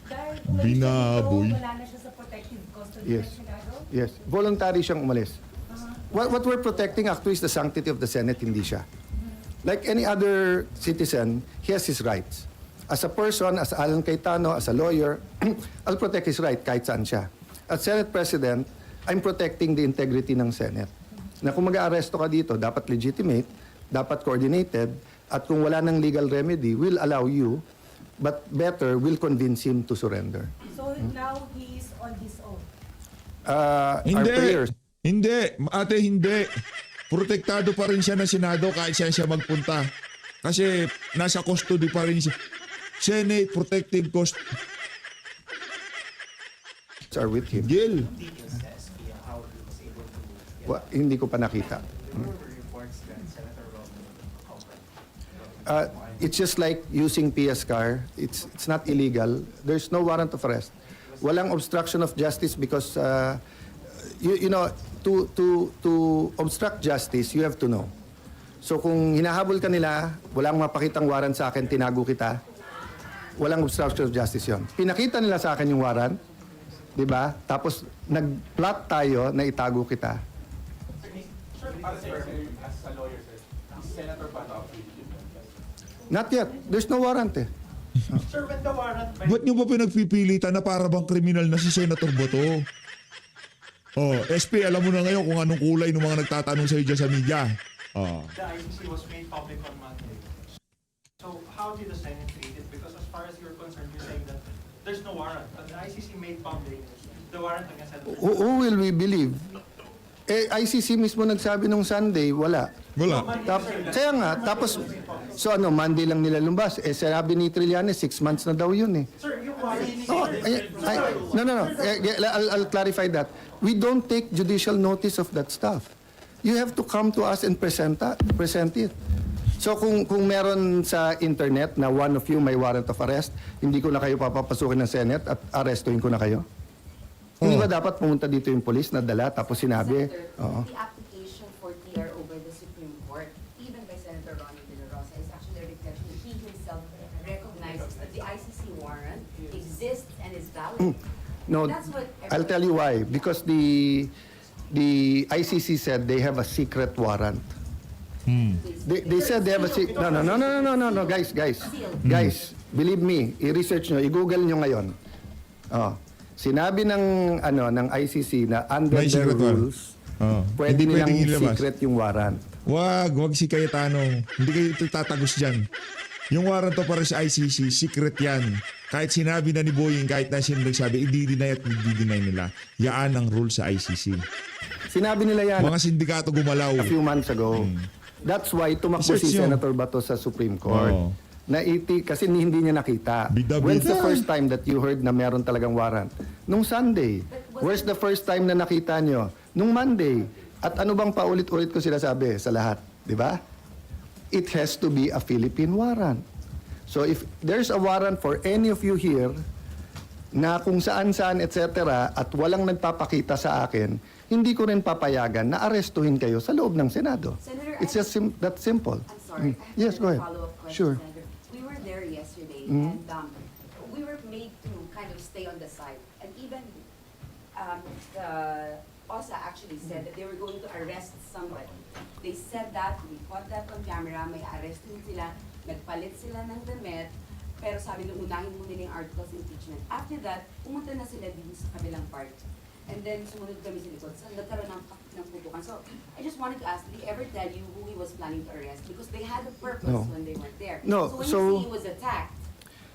dahil Binaboy. wala na siya sa protective custody Yes. ng Senado? Yes. Voluntary siyang umalis. What we're protecting actually is the sanctity of the Senate, hindi siya. Like any other citizen, he has his rights. As a person, as Alan Cayetano, as a lawyer, I'll protect his right kahit saan siya. As Senate President, I'm protecting the integrity ng Senate. Na kung mag-aaresto ka dito, dapat legitimate, dapat coordinated, at kung wala ng legal remedy, we'll allow you, but better, we'll convince him to surrender. So now he is on his own. Our Hindi. prayers. Hindi. Ate, hindi. Protektado pa rin siya ng Senado kahit saan siya magpunta. Kasi nasa custody pa rin siya. Senate Protective Custody. Are with him. Gil. Hindi ko pa nakita. It's just like using PS car. It's not illegal. There's no warrant of arrest. Walang obstruction of justice because you know to obstruct justice you have to know. So kung hinahabol ka nila, walang mapakitang warrant sa akin, tinago kita. Walang obstruction of justice 'yon. Pinakita nila sa akin yung warrant, 'di ba? Tapos nag-plot tayo na itago kita. Sir, para sa sir, as a lawyer, sir, is Senator Bato approved? Not yet. There's no warrant eh. Sir, when the warrant by Ba't nyo ba pinagpipilitan na para bang kriminal na si Senator Bato? Oh, SP, alam mo na ngayon kung anong kulay ng mga nagtatanong sa'yo dyan sa media. Oh. the ICC was made public on Monday. So how did the Senate treat it? Because as far as you're concerned, you're saying that there's no warrant. But the ICC made public the warrant against Senator. Who will we believe? ICC mismo nagsabi nung Sunday, wala. Wala. Kaya nga, tapos, so ano, Monday lang nila lumbas. Sabi ni Trillanes, 6 months na daw yun eh. Sir, yung warrant. No. I'll clarify that. We don't take judicial notice of that stuff. You have to come to us and present it. So kung meron sa internet na one of you may warrant of arrest, hindi ko na kayo papapasukin ng Senate at arrestuhin ko na kayo? Hindi ba dapat pumunta dito yung polis na dala tapos sinabi? Senator, Oo. the application for TRO by the Supreme Court, even by Senator Ronnie De La Rosa, is actually a reflection that he himself recognizes that the ICC warrant exists and is valid. No, That's what I'll tell you why. Because the ICC said they have a secret warrant. They said they have a secret. No, guys. Believe me, i-research nyo, i-google nyo ngayon. Oh. Sinabi ng ICC na under May their secret warrant. rules, Oh. pwede Hindi nilang pwedeng ilabas. secret yung warrant. Wag si Cayetano. Hindi kayo tatagos dyan. Yung warrant to para sa ICC, secret yan. Kahit sinabi na ni Boying, kahit na sino nagsabi, i-deny at i-deny nila. Yaan ang rule sa ICC. Sinabi nila yan Mga sindikato gumalaw. a few months ago. That's why tumakbo Research si nyo. Senator Bato sa Supreme Court. Oo. Kasi hindi niya nakita. Bida-bida. When's the first time that you heard na meron talagang warrant? Nung Sunday. Where's the first time na nakita nyo? Nung Monday. At ano bang paulit-ulit ko sinasabi sa lahat? Di ba? It has to be a Philippine warrant. So if there's a warrant for any of you here na kung saan-saan etc. at walang nagpapakita sa akin, hindi ko rin papayagan na arestuhin kayo sa loob ng Senado. Senator, It's just that simple. I'm sorry. Yes, go ahead. Follow-up question, Sure. Senator. We were there yesterday, and we were made to kind of stay on the side. And even the OSA actually said that they were going to arrest somebody. They said that, we caught that on camera, may arrestin sila, nagpalit sila ng damit, pero sabi nung unahin mo nila yung articles of impeachment. After that, pumunta na sila din sa kabilang part. And then sumunod kami sa likod. So nagkaroon ng putukan. So I just wanted to ask, did he ever tell you who he was planning to arrest? Because they had a purpose No. when they weren't there. No, so when so- you say he was attacked,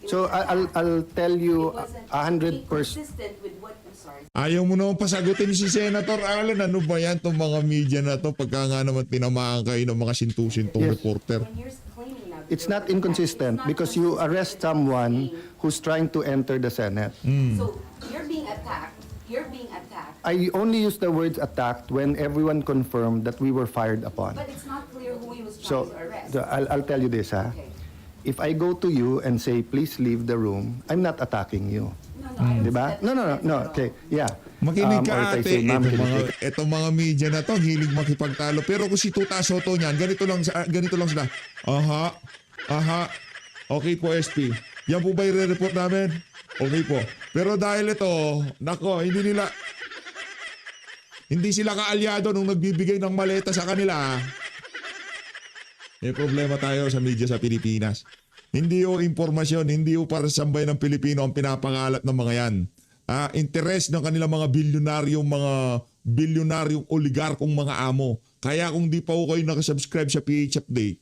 he So was attacked. I'll tell you It wasn't 100%. consistent with what, I'm sorry. Ayaw mo naman pasagutin si Senator Alan. Ano ba yan itong mga media na to pagka nga naman tinamaan kayo ng mga sintu-sintong Yes. reporter? When you're claiming now that It's there not was an attack, inconsistent it's not because you consistent arrest with what someone you're saying. who's trying to enter the Senate. So you're being attacked. You're being attacked. I only use the words attacked when everyone confirmed that we were fired upon. But it's not clear who he was trying So to arrest. I'll tell you this, ha? Okay. If I go to you and say, please leave the room, I'm not attacking you. No, I don't Di ba? see that No. at all. Okay, yeah. Makinig ka Or if I ate, say, ma'am, can you take-" itong mga media na to, hilig makipagtalo. Pero kung si Tuta Soto niyan, ganito lang sila. Aha, okay po SP. Yan po ba i-report namin? Okay po. Pero dahil ito, nako, hindi sila kaalyado nung nagbibigay ng maleta sa kanila. May problema tayo sa media sa Pilipinas. Hindi yung impormasyon, hindi yung para sa sambay ng Pilipino ang pinapangalat ng mga yan. Interes ng kanilang mga bilyonaryong oligarkong mga amo. Kaya kung di pa ho kayo nakasubscribe sa PH Update,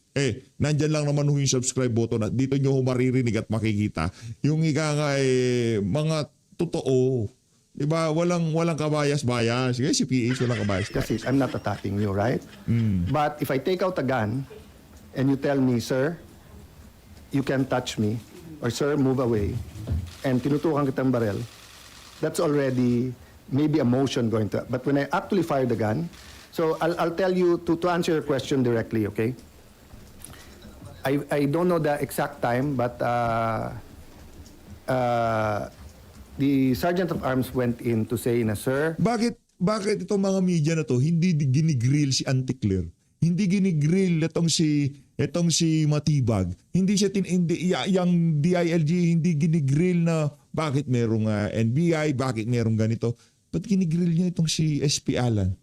nandyan lang naman ho yung subscribe button at dito nyo ho maririnig at makikita. Yung mga totoo. Diba? Walang kabayas-bayas. Sige, si PH walang kabayas. Kasi I'm not attacking you, right? But if I take out a gun and you tell me, sir, you can't touch me, or sir, move away, and tinutukan kitang barel, that's already maybe a motion going to, but when I actually fire the gun, so I'll tell you to answer your question directly, okay? I don't know the exact time, but the Sergeant of Arms went in to say na, sir, Bakit itong mga media na to hindi ginigrill si Anticlear? Hindi ginigrill itong si Matibag. Hindi siya yung DILG hindi ginigrill na bakit merong NBI, bakit merong ganito. Ba't ginigrill niya itong si SP Alan?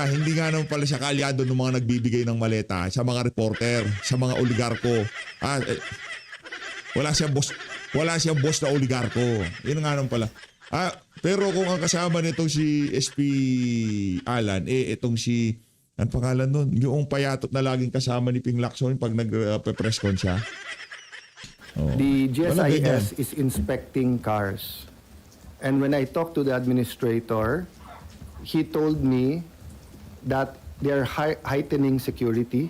Hindi nga naman pala siya kaalyado ng mga nagbibigay ng maleta sa mga reporter, sa mga oligarko. Wala siyang boss na oligarko. Yun nga naman pala. Pero kung ang kasama nitong si SP Alan, itong si, ang pangalan nun, yung payatot na laging kasama ni Ping Lacson pag nag-press con siya. the Wala ganyan. GSIS is inspecting cars. And when I talked to the administrator, he told me that they're heightening security.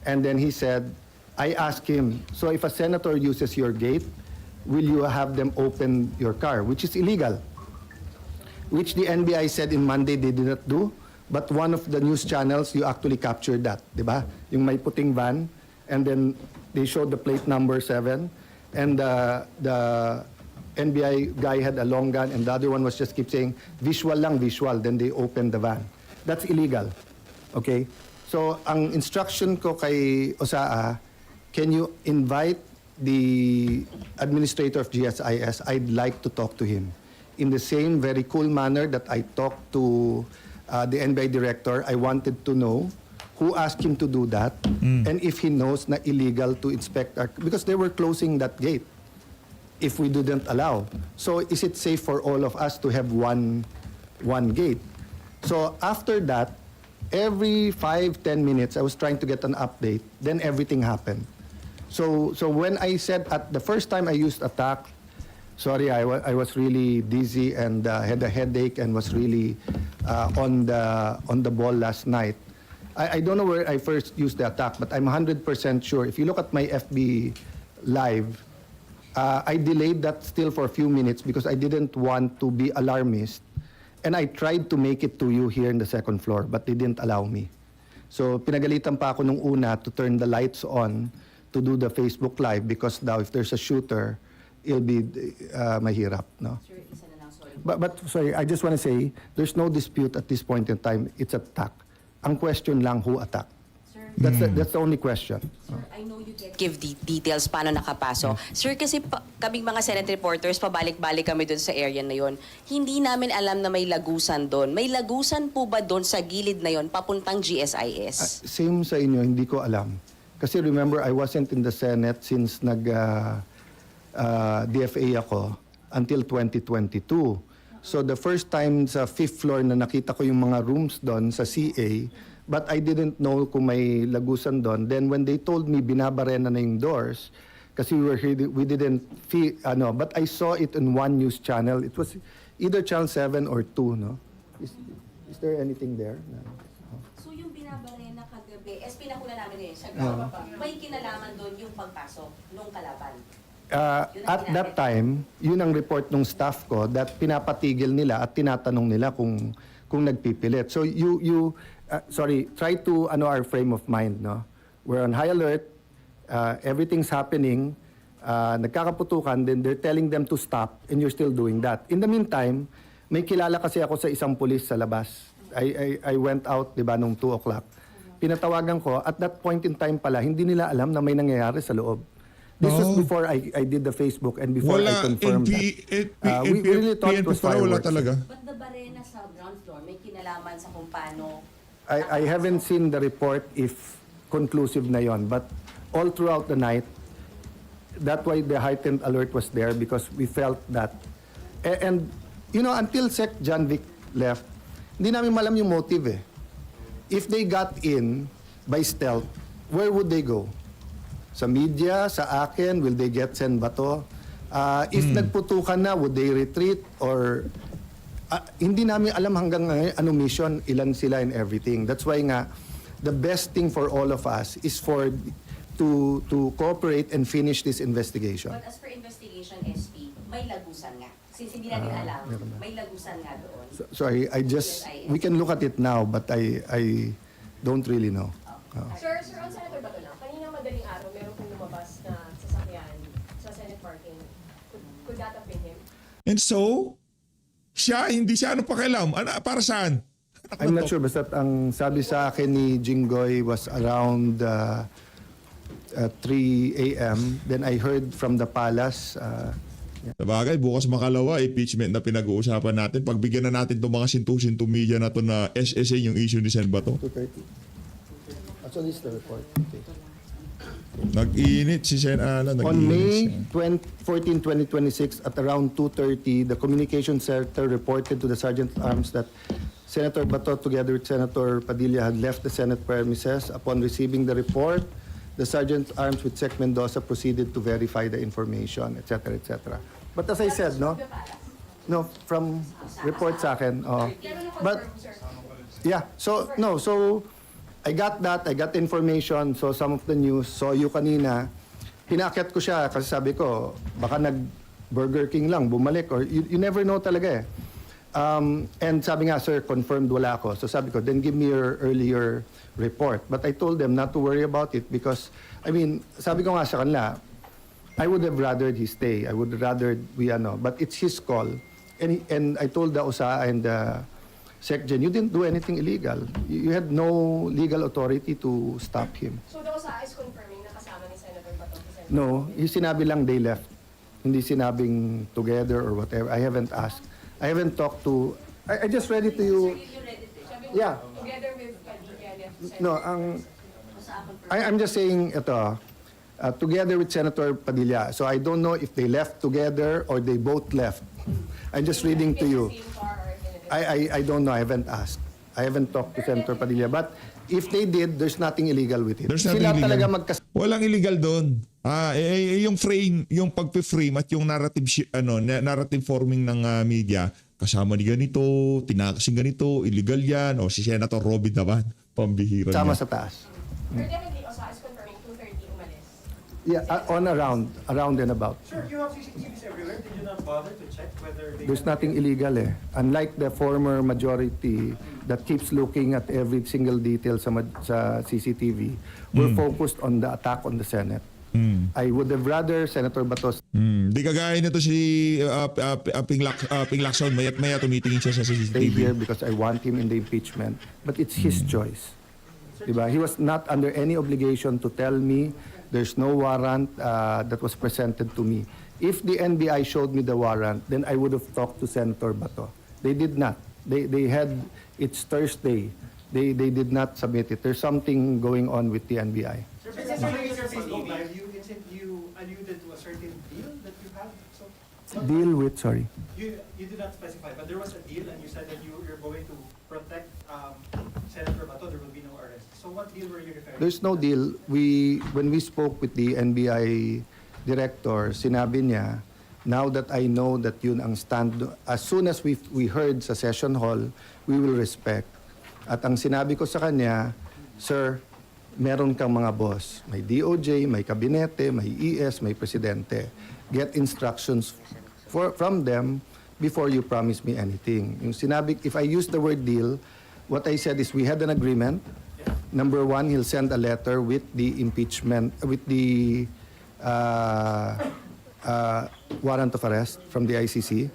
And then he said, I asked him, so if a senator uses your gate, will you have them open your car, which is illegal, which the NBI said in Monday they did not do, but one of the news channels, you actually captured that, di ba? Yung may puting van, and then they showed the plate number 7, and the NBI guy had a long gun, and the other one was just keep saying, visual lang, visual, then they opened the van. That's illegal, okay? So, ang instruction ko kay OSAA, can you invite the administrator of GSIS? I'd like to talk to him. In the same very cool manner that I talked to the NBI director, I wanted to know who asked him to do that and if he knows na illegal to inspect our, because they were closing that gate if we didn't allow. So is it safe for all of us to have one gate? So after that, every 5-10 minutes, I was trying to get an update. Then everything happened. So when I said at the first time I used attack, sorry, I was really dizzy and had a headache and was really on the ball last night. I don't know where I first used the attack, but I'm 100% sure. If you look at my FB live, I delayed that still for a few minutes because I didn't want to be alarmist. And I tried to make it to you here in the second floor, but they didn't allow me. So pinagalitan pa ako nung una to turn the lights on to do the Facebook Live because now if there's a shooter, it'll be mahirap, no? Sir, isa na lang, sorry. But sorry, I just want to say, there's no dispute at this point in time, it's attack. Ang question lang, who attacked? Sir, That's the only question. Sir, I know you can give the details paano nakapasok. Sir, kasi kaming mga Senate reporters, pabalik-balik kami doon sa area na yon. Hindi namin alam na may lagusan doon. May lagusan po ba doon sa gilid na yon papuntang GSIS? Same sa inyo, hindi ko alam. Kasi remember, I wasn't in the Senate since DFA ako until 2022. So the first time sa 5th floor na nakita ko yung mga rooms doon sa CA, but I didn't know kung may lagusan doon. Then when they told me binabarena na yung doors, kasi we didn't feel, but I saw it in one news channel. It was either Channel 7 or 2, no? Is there anything there? No. So yung binabarena kagabi, pinakuna namin sa gawa pa. May kinalaman doon yung pagpasok nung kalaban. At that time, yun ang report ng staff ko that pinapatigil nila at tinatanong nila kung nagpipilit. So try to our frame of mind, no? We're on high alert, everything's happening, nagkakaputukan, then they're telling them to stop and you're still doing that. In the meantime, may kilala kasi ako sa isang pulis sa labas. I went out, 'di ba, nung 2 o'clock. Pinatawagan ko, at that point in time pala, hindi nila alam na may nangyayari sa loob. This was before I did the Facebook and before I confirmed that. We really thought it was wala fireworks. talaga. But the barena sa ground floor, may kinalaman sa kung paano... I haven't seen the report if conclusive na yon, but all throughout the night, that's why the heightened alert was there because we felt that. And until Sec John Vic left, hindi namin malam yung motive eh. If they got in by stealth, where would they go? Sa media, sa akin, will they get send bato? If nagputukan na, would they retreat? Or hindi namin alam hanggang ngayon anong mission, ilan sila and everything. That's why nga, the best thing for all of us is for to cooperate and finish this investigation. But as per investigation, SP, may lagusan nga. Since hindi natin alam, meron na. may lagusan nga doon. So I just, we can look at it now, but I don't really know. Sir, on Senator Bato lang, kanina madaling araw, meron pong lumabas na sasakyan sa Senate parking. Could that have been him? And so, hindi siya ano pakialam. Para saan? I'm not sure, basta ang sabi sa akin ni Jinggoy was around 3 a.m. Then I heard from the palace, Sabagay, bukas makalawa, impeachment na pinag-uusapan natin. Pagbigyan na natin itong mga sintu-sintu media na to na SSA yung issue ni Sen Bato. 2:30. So this is the report. Okay. Nag-init si Sen Alan. On May 14, 2026, at around 2:30, the Communications Center reported to the Sergeant at Arms that Senator Bato, together with Senator Padilla, had left the Senate premises. Upon receiving the report, the Sergeant at Arms with Sec Mendoza proceeded to verify the information, etc., etc. But as I said, no, from report sa akin. But yeah, so I got that, I got information, so some of the news, so you kanina, pinakyat ko siya kasi sabi ko, baka nag-Burger King lang, bumalik, or you never know talaga eh. And sabi nga, sir, confirmed wala ako. So sabi ko, then give me your earlier report. But I told them not to worry about it because, I mean, sabi ko nga sa kanila, I would have rathered he stay. I would rather but it's his call. And I told the OSA and the SecGen, you didn't do anything illegal. You had no legal authority to stop him. So the OSA is confirming na kasama ni Senator Bato si Senator No, yung sinabi lang they left. Hindi sinabing together or whatever. I haven't asked. I haven't talked to... I just read it to you. Yeah. Together with Padilla, No, I'm just saying ito, together with Senator Padilla. So I don't know if they left together or they both left. I'm just reading to you. I don't know. I haven't asked. I haven't talked to Senator Padilla. But if they did, there's nothing illegal with it. There's nothing Sila illegal. talaga Walang illegal doon. Yung frame, yung pagpe-frame at yung narrative forming ng media, kasama ni ganito, tinakasing ganito, illegal yan, o si Senator Robin naman, pambihira sama niya. sa taas. Pero definitely, OSA is confirming 2:30 umalis. Yeah, around and about. Sir, you have CCTVs everywhere. Did you not bother to check whether they... There's nothing illegal eh. Unlike the former majority that keeps looking at every single detail sa CCTV, we're focused on the attack on the Senate. I would have rather Senator Bato Di kagaya nito si Ping Lacson, mayat maya tumitingin siya sa stay here CCTV. because I want him in the impeachment. But it's his choice. Diba? He was not under any obligation to tell me there's no warrant that was presented to me. If the NBI showed me the warrant, then I would have talked to Senator Bato. They did not. They had, it's Thursday. They did not submit it. There's something going on with the NBI. Sir, but in your Facebook Live, you alluded to a certain deal that you had. So, Deal with, sorry. you did not specify, but there was a deal and you said that you're going to protect Senator Bato, there will be no arrest. So what deal were you referring to? There's no deal. When we spoke with the NBI director, sinabi niya, now that I know that yun ang stand, as soon as we heard sa session hall, we will respect. At ang sinabi ko sa kanya, sir, meron kang mga boss. May DOJ, may kabinete, may ES, may presidente. Get instructions from them before you promise me anything. Yung sinabi, if I use the word deal, what I said is we had an agreement. Number one, he'll send a letter with the impeachment, with the warrant of arrest from the ICC.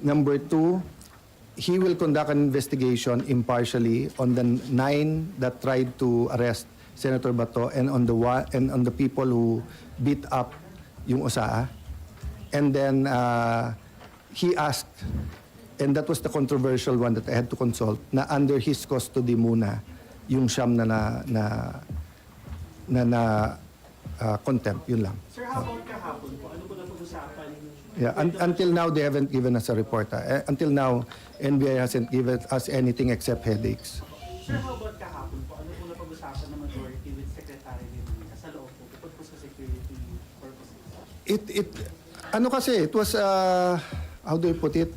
Number two, he will conduct an investigation impartially on the 9 that tried to arrest Senator Bato and on the people who beat up yung OSA. And then he asked, and that was the controversial one that I had to consult, na under his custody muna yung siyam na contempt, yun lang. Sir, how about kahapon po? Ano po na pag-usapan? Yeah, until now they haven't given us a report. Until now, NBI hasn't given us anything except headaches. Sir, how about kahapon po? Ano po na pag-usapan ng majority with Secretary Lina sa loob po, bukod po sa security purposes? It was, how do I put it?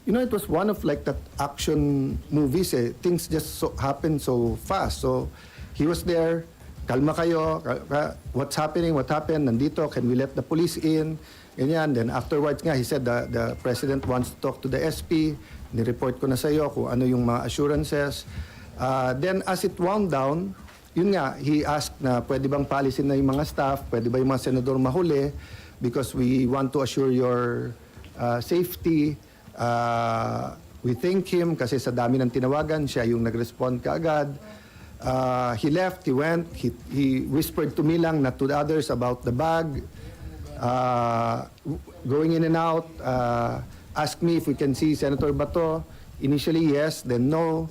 It was one of like that action movies. Things just happen so fast. So he was there, kalma kayo, what's happening, what happened, nandito, can we let the police in? Ganyan. Then afterwards nga, he said the president wants to talk to the SP. Ni-report ko na sa iyo kung ano yung mga assurances. Then as it wound down, yun nga, he asked na pwede bang policy na yung mga staff, pwede ba yung mga senador mahuli because we want to assure your safety. We thank him kasi sa dami ng tinawagan, siya yung nag-respond kaagad. He left, he went, he whispered to me lang, not to the others, about the bag. Going in and out, asked me if we can see Senator Bato. Initially, yes, then no.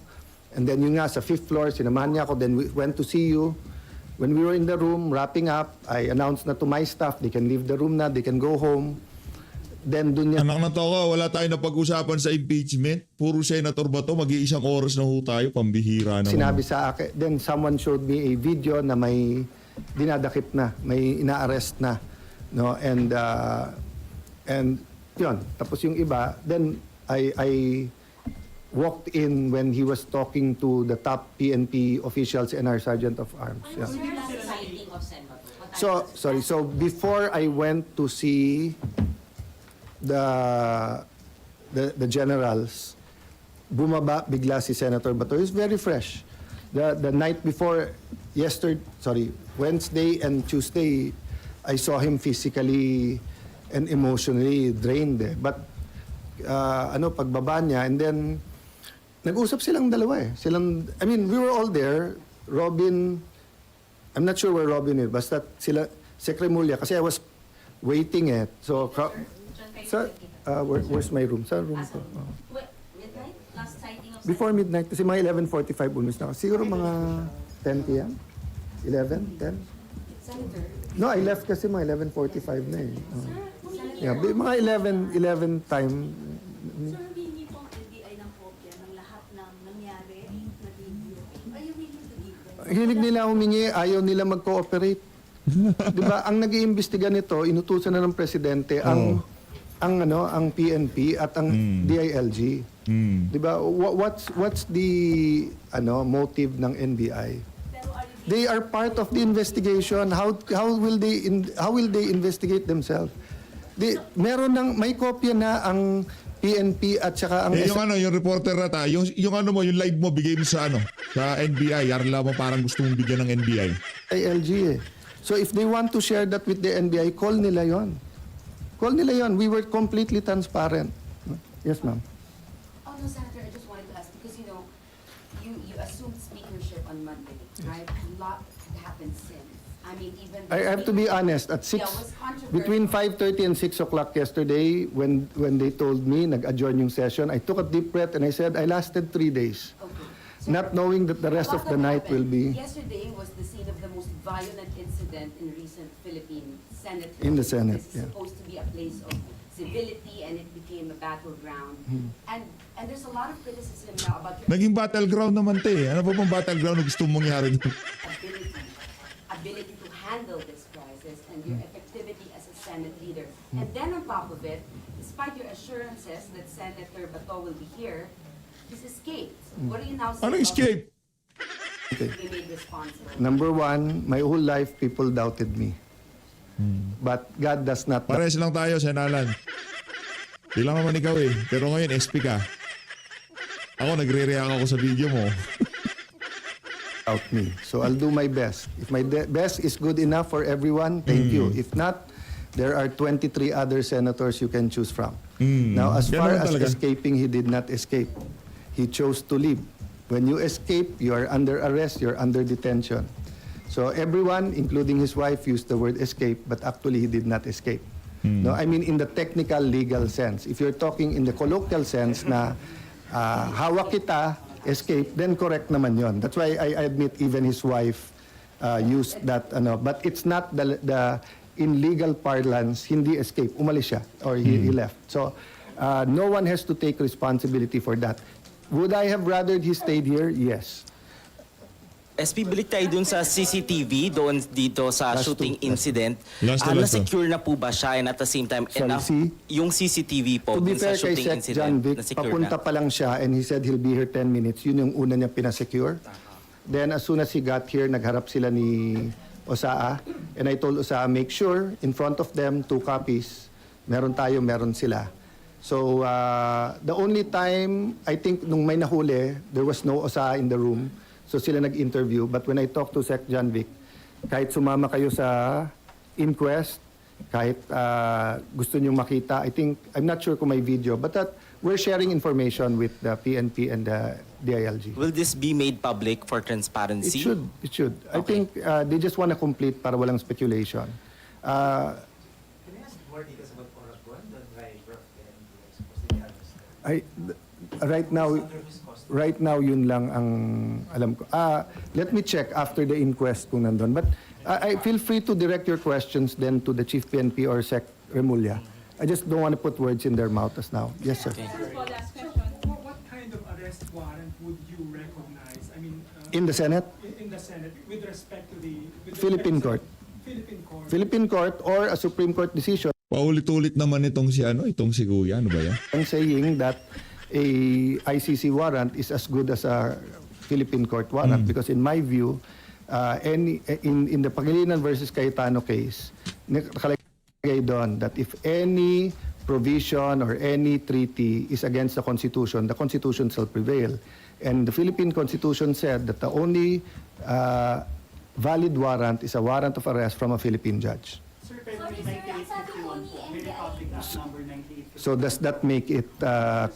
And then yung nga, sa 5th floor, sinamahan niya ako, then we went to see you. When we were in the room, wrapping up, I announced na to my staff, they can leave the room na, they can go home. Then dun niya, Anak na toko, wala tayong napag-usapan sa impeachment. Puro Senator Bato, mag-iisang oras na ho tayo, pambihira naman. sinabi sa akin, then someone showed me a video na may dinadakip na, may ina-arrest na. No? And yun, tapos yung iba, then I walked in when he was talking to the top PNP officials and our Sergeant of Arms. Ano Yeah. sir last sighting of Sen. Bato? What So, time was sorry, that? so before I went to see the generals, bumaba bigla si Senator Bato. He's very fresh. The night before, Wednesday and Tuesday, I saw him physically and emotionally drained. But pagbaba niya, and then nag-usap silang dalawa eh. I mean, we were all there. Robin, I'm not sure where Robin is, basta sila, Secretary Mulya, kasi I was waiting eh. So, John, kayo Sir, where's my room? Sa room ko. Oh. Midnight? Last sighting of Sen. Before midnight, kasi mga 11:45 umis na ako. Siguro mga 10 p.m.? 11? 10? Senator, No, I left kasi mga 11:45 na eh. Oh. Yeah, mga 11 time. Sir, hindi po ang NBI ng kopya ng lahat ng nangyari na video. Are you willing to give them? Hilig nila humingi, ayaw nila mag-cooperate. 'Di ba? Ang nag-iimbestiga nito, inutusan na ng presidente ang PNP at ang DILG. 'Di ba? What's the motive ng NBI? Pero are you They are part of the investigation. How will they investigate themselves? May kopya na ang PNP at saka ang Yung reporter na tayo, yung live mo, bigay mo sa NBI. Yarla mo parang gusto mong bigyan ng NBI. ILG eh. So if they want to share that with the NBI, call nila yon. Call nila yon. We were completely transparent. Yes, ma'am. oh no, Senator, I just wanted to ask, because you assumed speakership on Monday, right? A lot happened since. I mean, even... I have to be honest. At Yeah, it was controversial. between 5:30 and 6 o'clock yesterday, when they told me nag-adjourn yung session, I took a deep breath and I said, I lasted 3 days. Okay. Not knowing that the rest of the night will be Yesterday was the scene of the most violent incident in recent Philippine Senate. In the history. Senate, This is yeah. supposed to be a place of civility, and it became a battleground. Hmm. And there's a lot of criticism now about your Naging battleground naman te. Ano pa bang battleground na gusto mong mangyari doon? ability to handle this crisis and your effectivity as a Senate leader. And then on top of it, despite your assurances that Senator Bato will be here, he's escaped. What do you now say? Ano about escape? being made responsible? Number one, my whole life people doubted me. But God does not Pares lang tayo, Senalan. Di lang naman ikaw eh. Pero ngayon, SP ka. Ako, nagre-react ako sa video mo. doubt me. So I'll do my best. If my best is good enough for everyone, thank you. If not, there are 23 other senators you can choose from. Now, as Ganun far as talaga. escaping, he did not escape. He chose to leave. When you escape, you are under arrest, you're under detention. So everyone, including his wife, used the word escape, but actually he did not escape. No, I mean in the technical legal sense. If you're talking in the colloquial sense na hawak kita, escape, then correct naman yon. That's why I admit even his wife used that, but it's not the in legal parlance, hindi escape, umalis siya, or he left. So no one has to take responsibility for that. Would I have rather he stayed here? Yes. SP, balik tayo dun sa CCTV, doon dito sa Last shooting two. incident. Last two. Na-secure na po ba siya, and at the same time, Sorry, enough, see? yung CCTV po To be dun sa fair kay shooting Sec. incident, John Vic, na-secure papunta na? pa lang siya and he said he'll be here 10 minutes. Yun yung una niya pinasecure. Then as soon as he got here, nagharap sila ni Osaa. And I told Osaa, make sure in front of them, 2 copies. Meron tayo, meron sila. So the only time, I think nung may nahuli, there was no Osaa in the room. So sila nag-interview. But when I talked to Sec. John Vic, kahit sumama kayo sa inquest, kahit gusto nyo makita, I'm not sure kung may video, but that we're sharing information with the PNP and the DILG. Will this be made public for transparency? It should. I think they just want to complete para walang speculation. Can I ask more details about Oras Buwan, the driver of the MPI supposedly arrested? Right now, yun lang ang alam ko. Let me check after the inquest kung nandun. But I feel free to direct your questions then to the Chief PNP or Sec. Remulla. I just don't want to put words in their mouth as now. Yes, sir. What kind of arrest warrant would you recognize? I mean, In the Senate, in the Senate with respect to the Philippine court. Philippine court or a Supreme Court decision Paulit-ulit naman itong si Kuya. Ano ba yan? saying that a ICC warrant is as good as a Philippine court warrant because in my view, in the Pangilinan versus Cayetano case, nakalagay doon that if any provision or any treaty is against the Constitution shall prevail. And the Philippine Constitution said that the only valid warrant is a warrant of arrest from a Philippine judge. Sir, pero may 9851 po, may Republic Act number 9851. So does that make it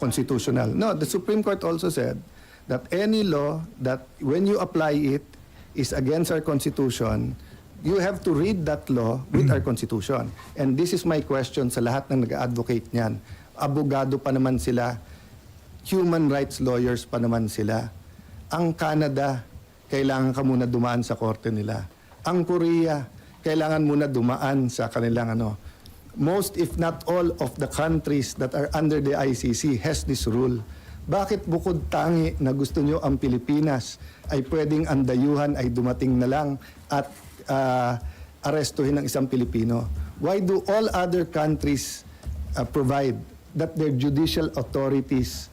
constitutional? No, the Supreme Court also said that any law that when you apply it is against our Constitution, you have to read that law with our Constitution. And this is my question sa lahat ng nag-advocate niyan. Abogado pa naman sila, human rights lawyers pa naman sila. Ang Canada, kailangan ka muna dumaan sa korte nila. Ang Korea, kailangan muna dumaan sa kanilang most if not all of the countries that are under the ICC has this rule. Bakit bukod tangi na gusto nyo ang Pilipinas ay pwedeng ang dayuhan ay dumating na lang at arestuhin ng isang Pilipino? Why do all other countries provide that their judicial authorities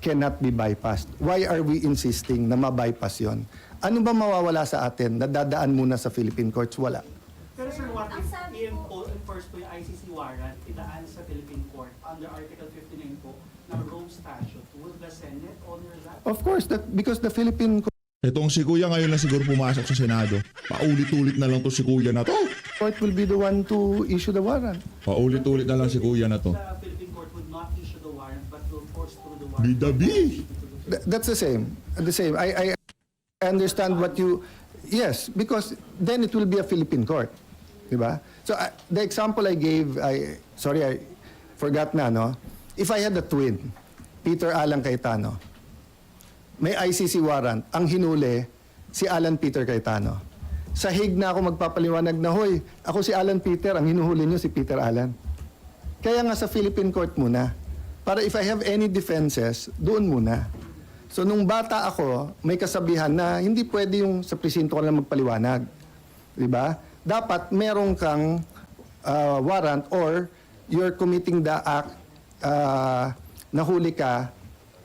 cannot be bypassed? Why are we insisting na ma-bypass yon? Ano ba mawawala sa atin na dadaan muna sa Philippine courts? Wala. Pero sir, what if i-enforce po yung ICC warrant, idaan sa Philippine Court under Article 59 po ng Rome Statute? Will the Senate honor that? Of course, because the Philippine Itong si Kuya ngayon lang siguro pumasok sa Senado. Paulit-ulit na lang to si Kuya na to. court will be the one to issue the warrant. Paulit-ulit na lang si Kuya na to. The Philippine Court would not issue the warrant but will force through the warrant. Bidabi! That's the same. The same. I understand what you... Yes, because then it will be a Philippine court. Diba? So the example I gave, I forgot na, no? If I had a twin, Peter Alan Cayetano, may ICC warrant, ang hinuli, si Alan Peter Cayetano. Sa Hague na ako magpapaliwanag na, hoy, ako si Alan Peter, ang hinuhuli nyo si Peter Alan. Kaya nga sa Philippine court muna. Para if I have any defenses, doon muna. So nung bata ako, may kasabihan na hindi pwede yung sa presinto ka lang magpaliwanag. Diba? Dapat merong kang warrant or you're committing the act, nahuli ka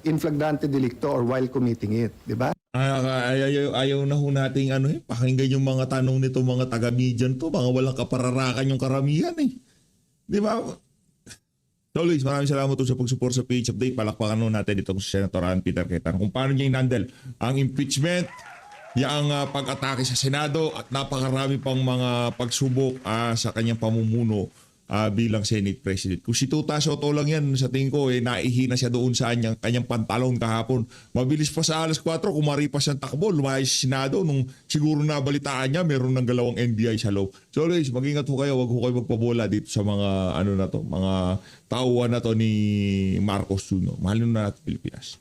in flagrante delicto or while committing it. Diba? Ayaw na ho nating pakinggan yung mga tanong nito mga taga-median to. Mga walang kapararakan yung karamihan Di ba? So Luis, maraming salamat sa pag-support sa page update. Palakpakan natin itong si Senator Ann Peter Cayetano kung paano niya inandal ang impeachment, yung pag-atake sa Senado at napakarami pang mga pagsubok sa kanyang pamumuno bilang Senate President. Kung si Tuta Soto lang yan, sa tingin ko, naihina siya doon sa kanyang pantalon kahapon. Mabilis pa sa alas 4, kumaripas siyang takbo, lumayas sa Senado nung siguro nabalitaan niya, meron ng galawang NBI sa loob. So Luis, mag-ingat ho kayo, wag ho kayo magpabola dito sa mga mga tauhan na to ni Marcos Jr. Mahal na natin Pilipinas.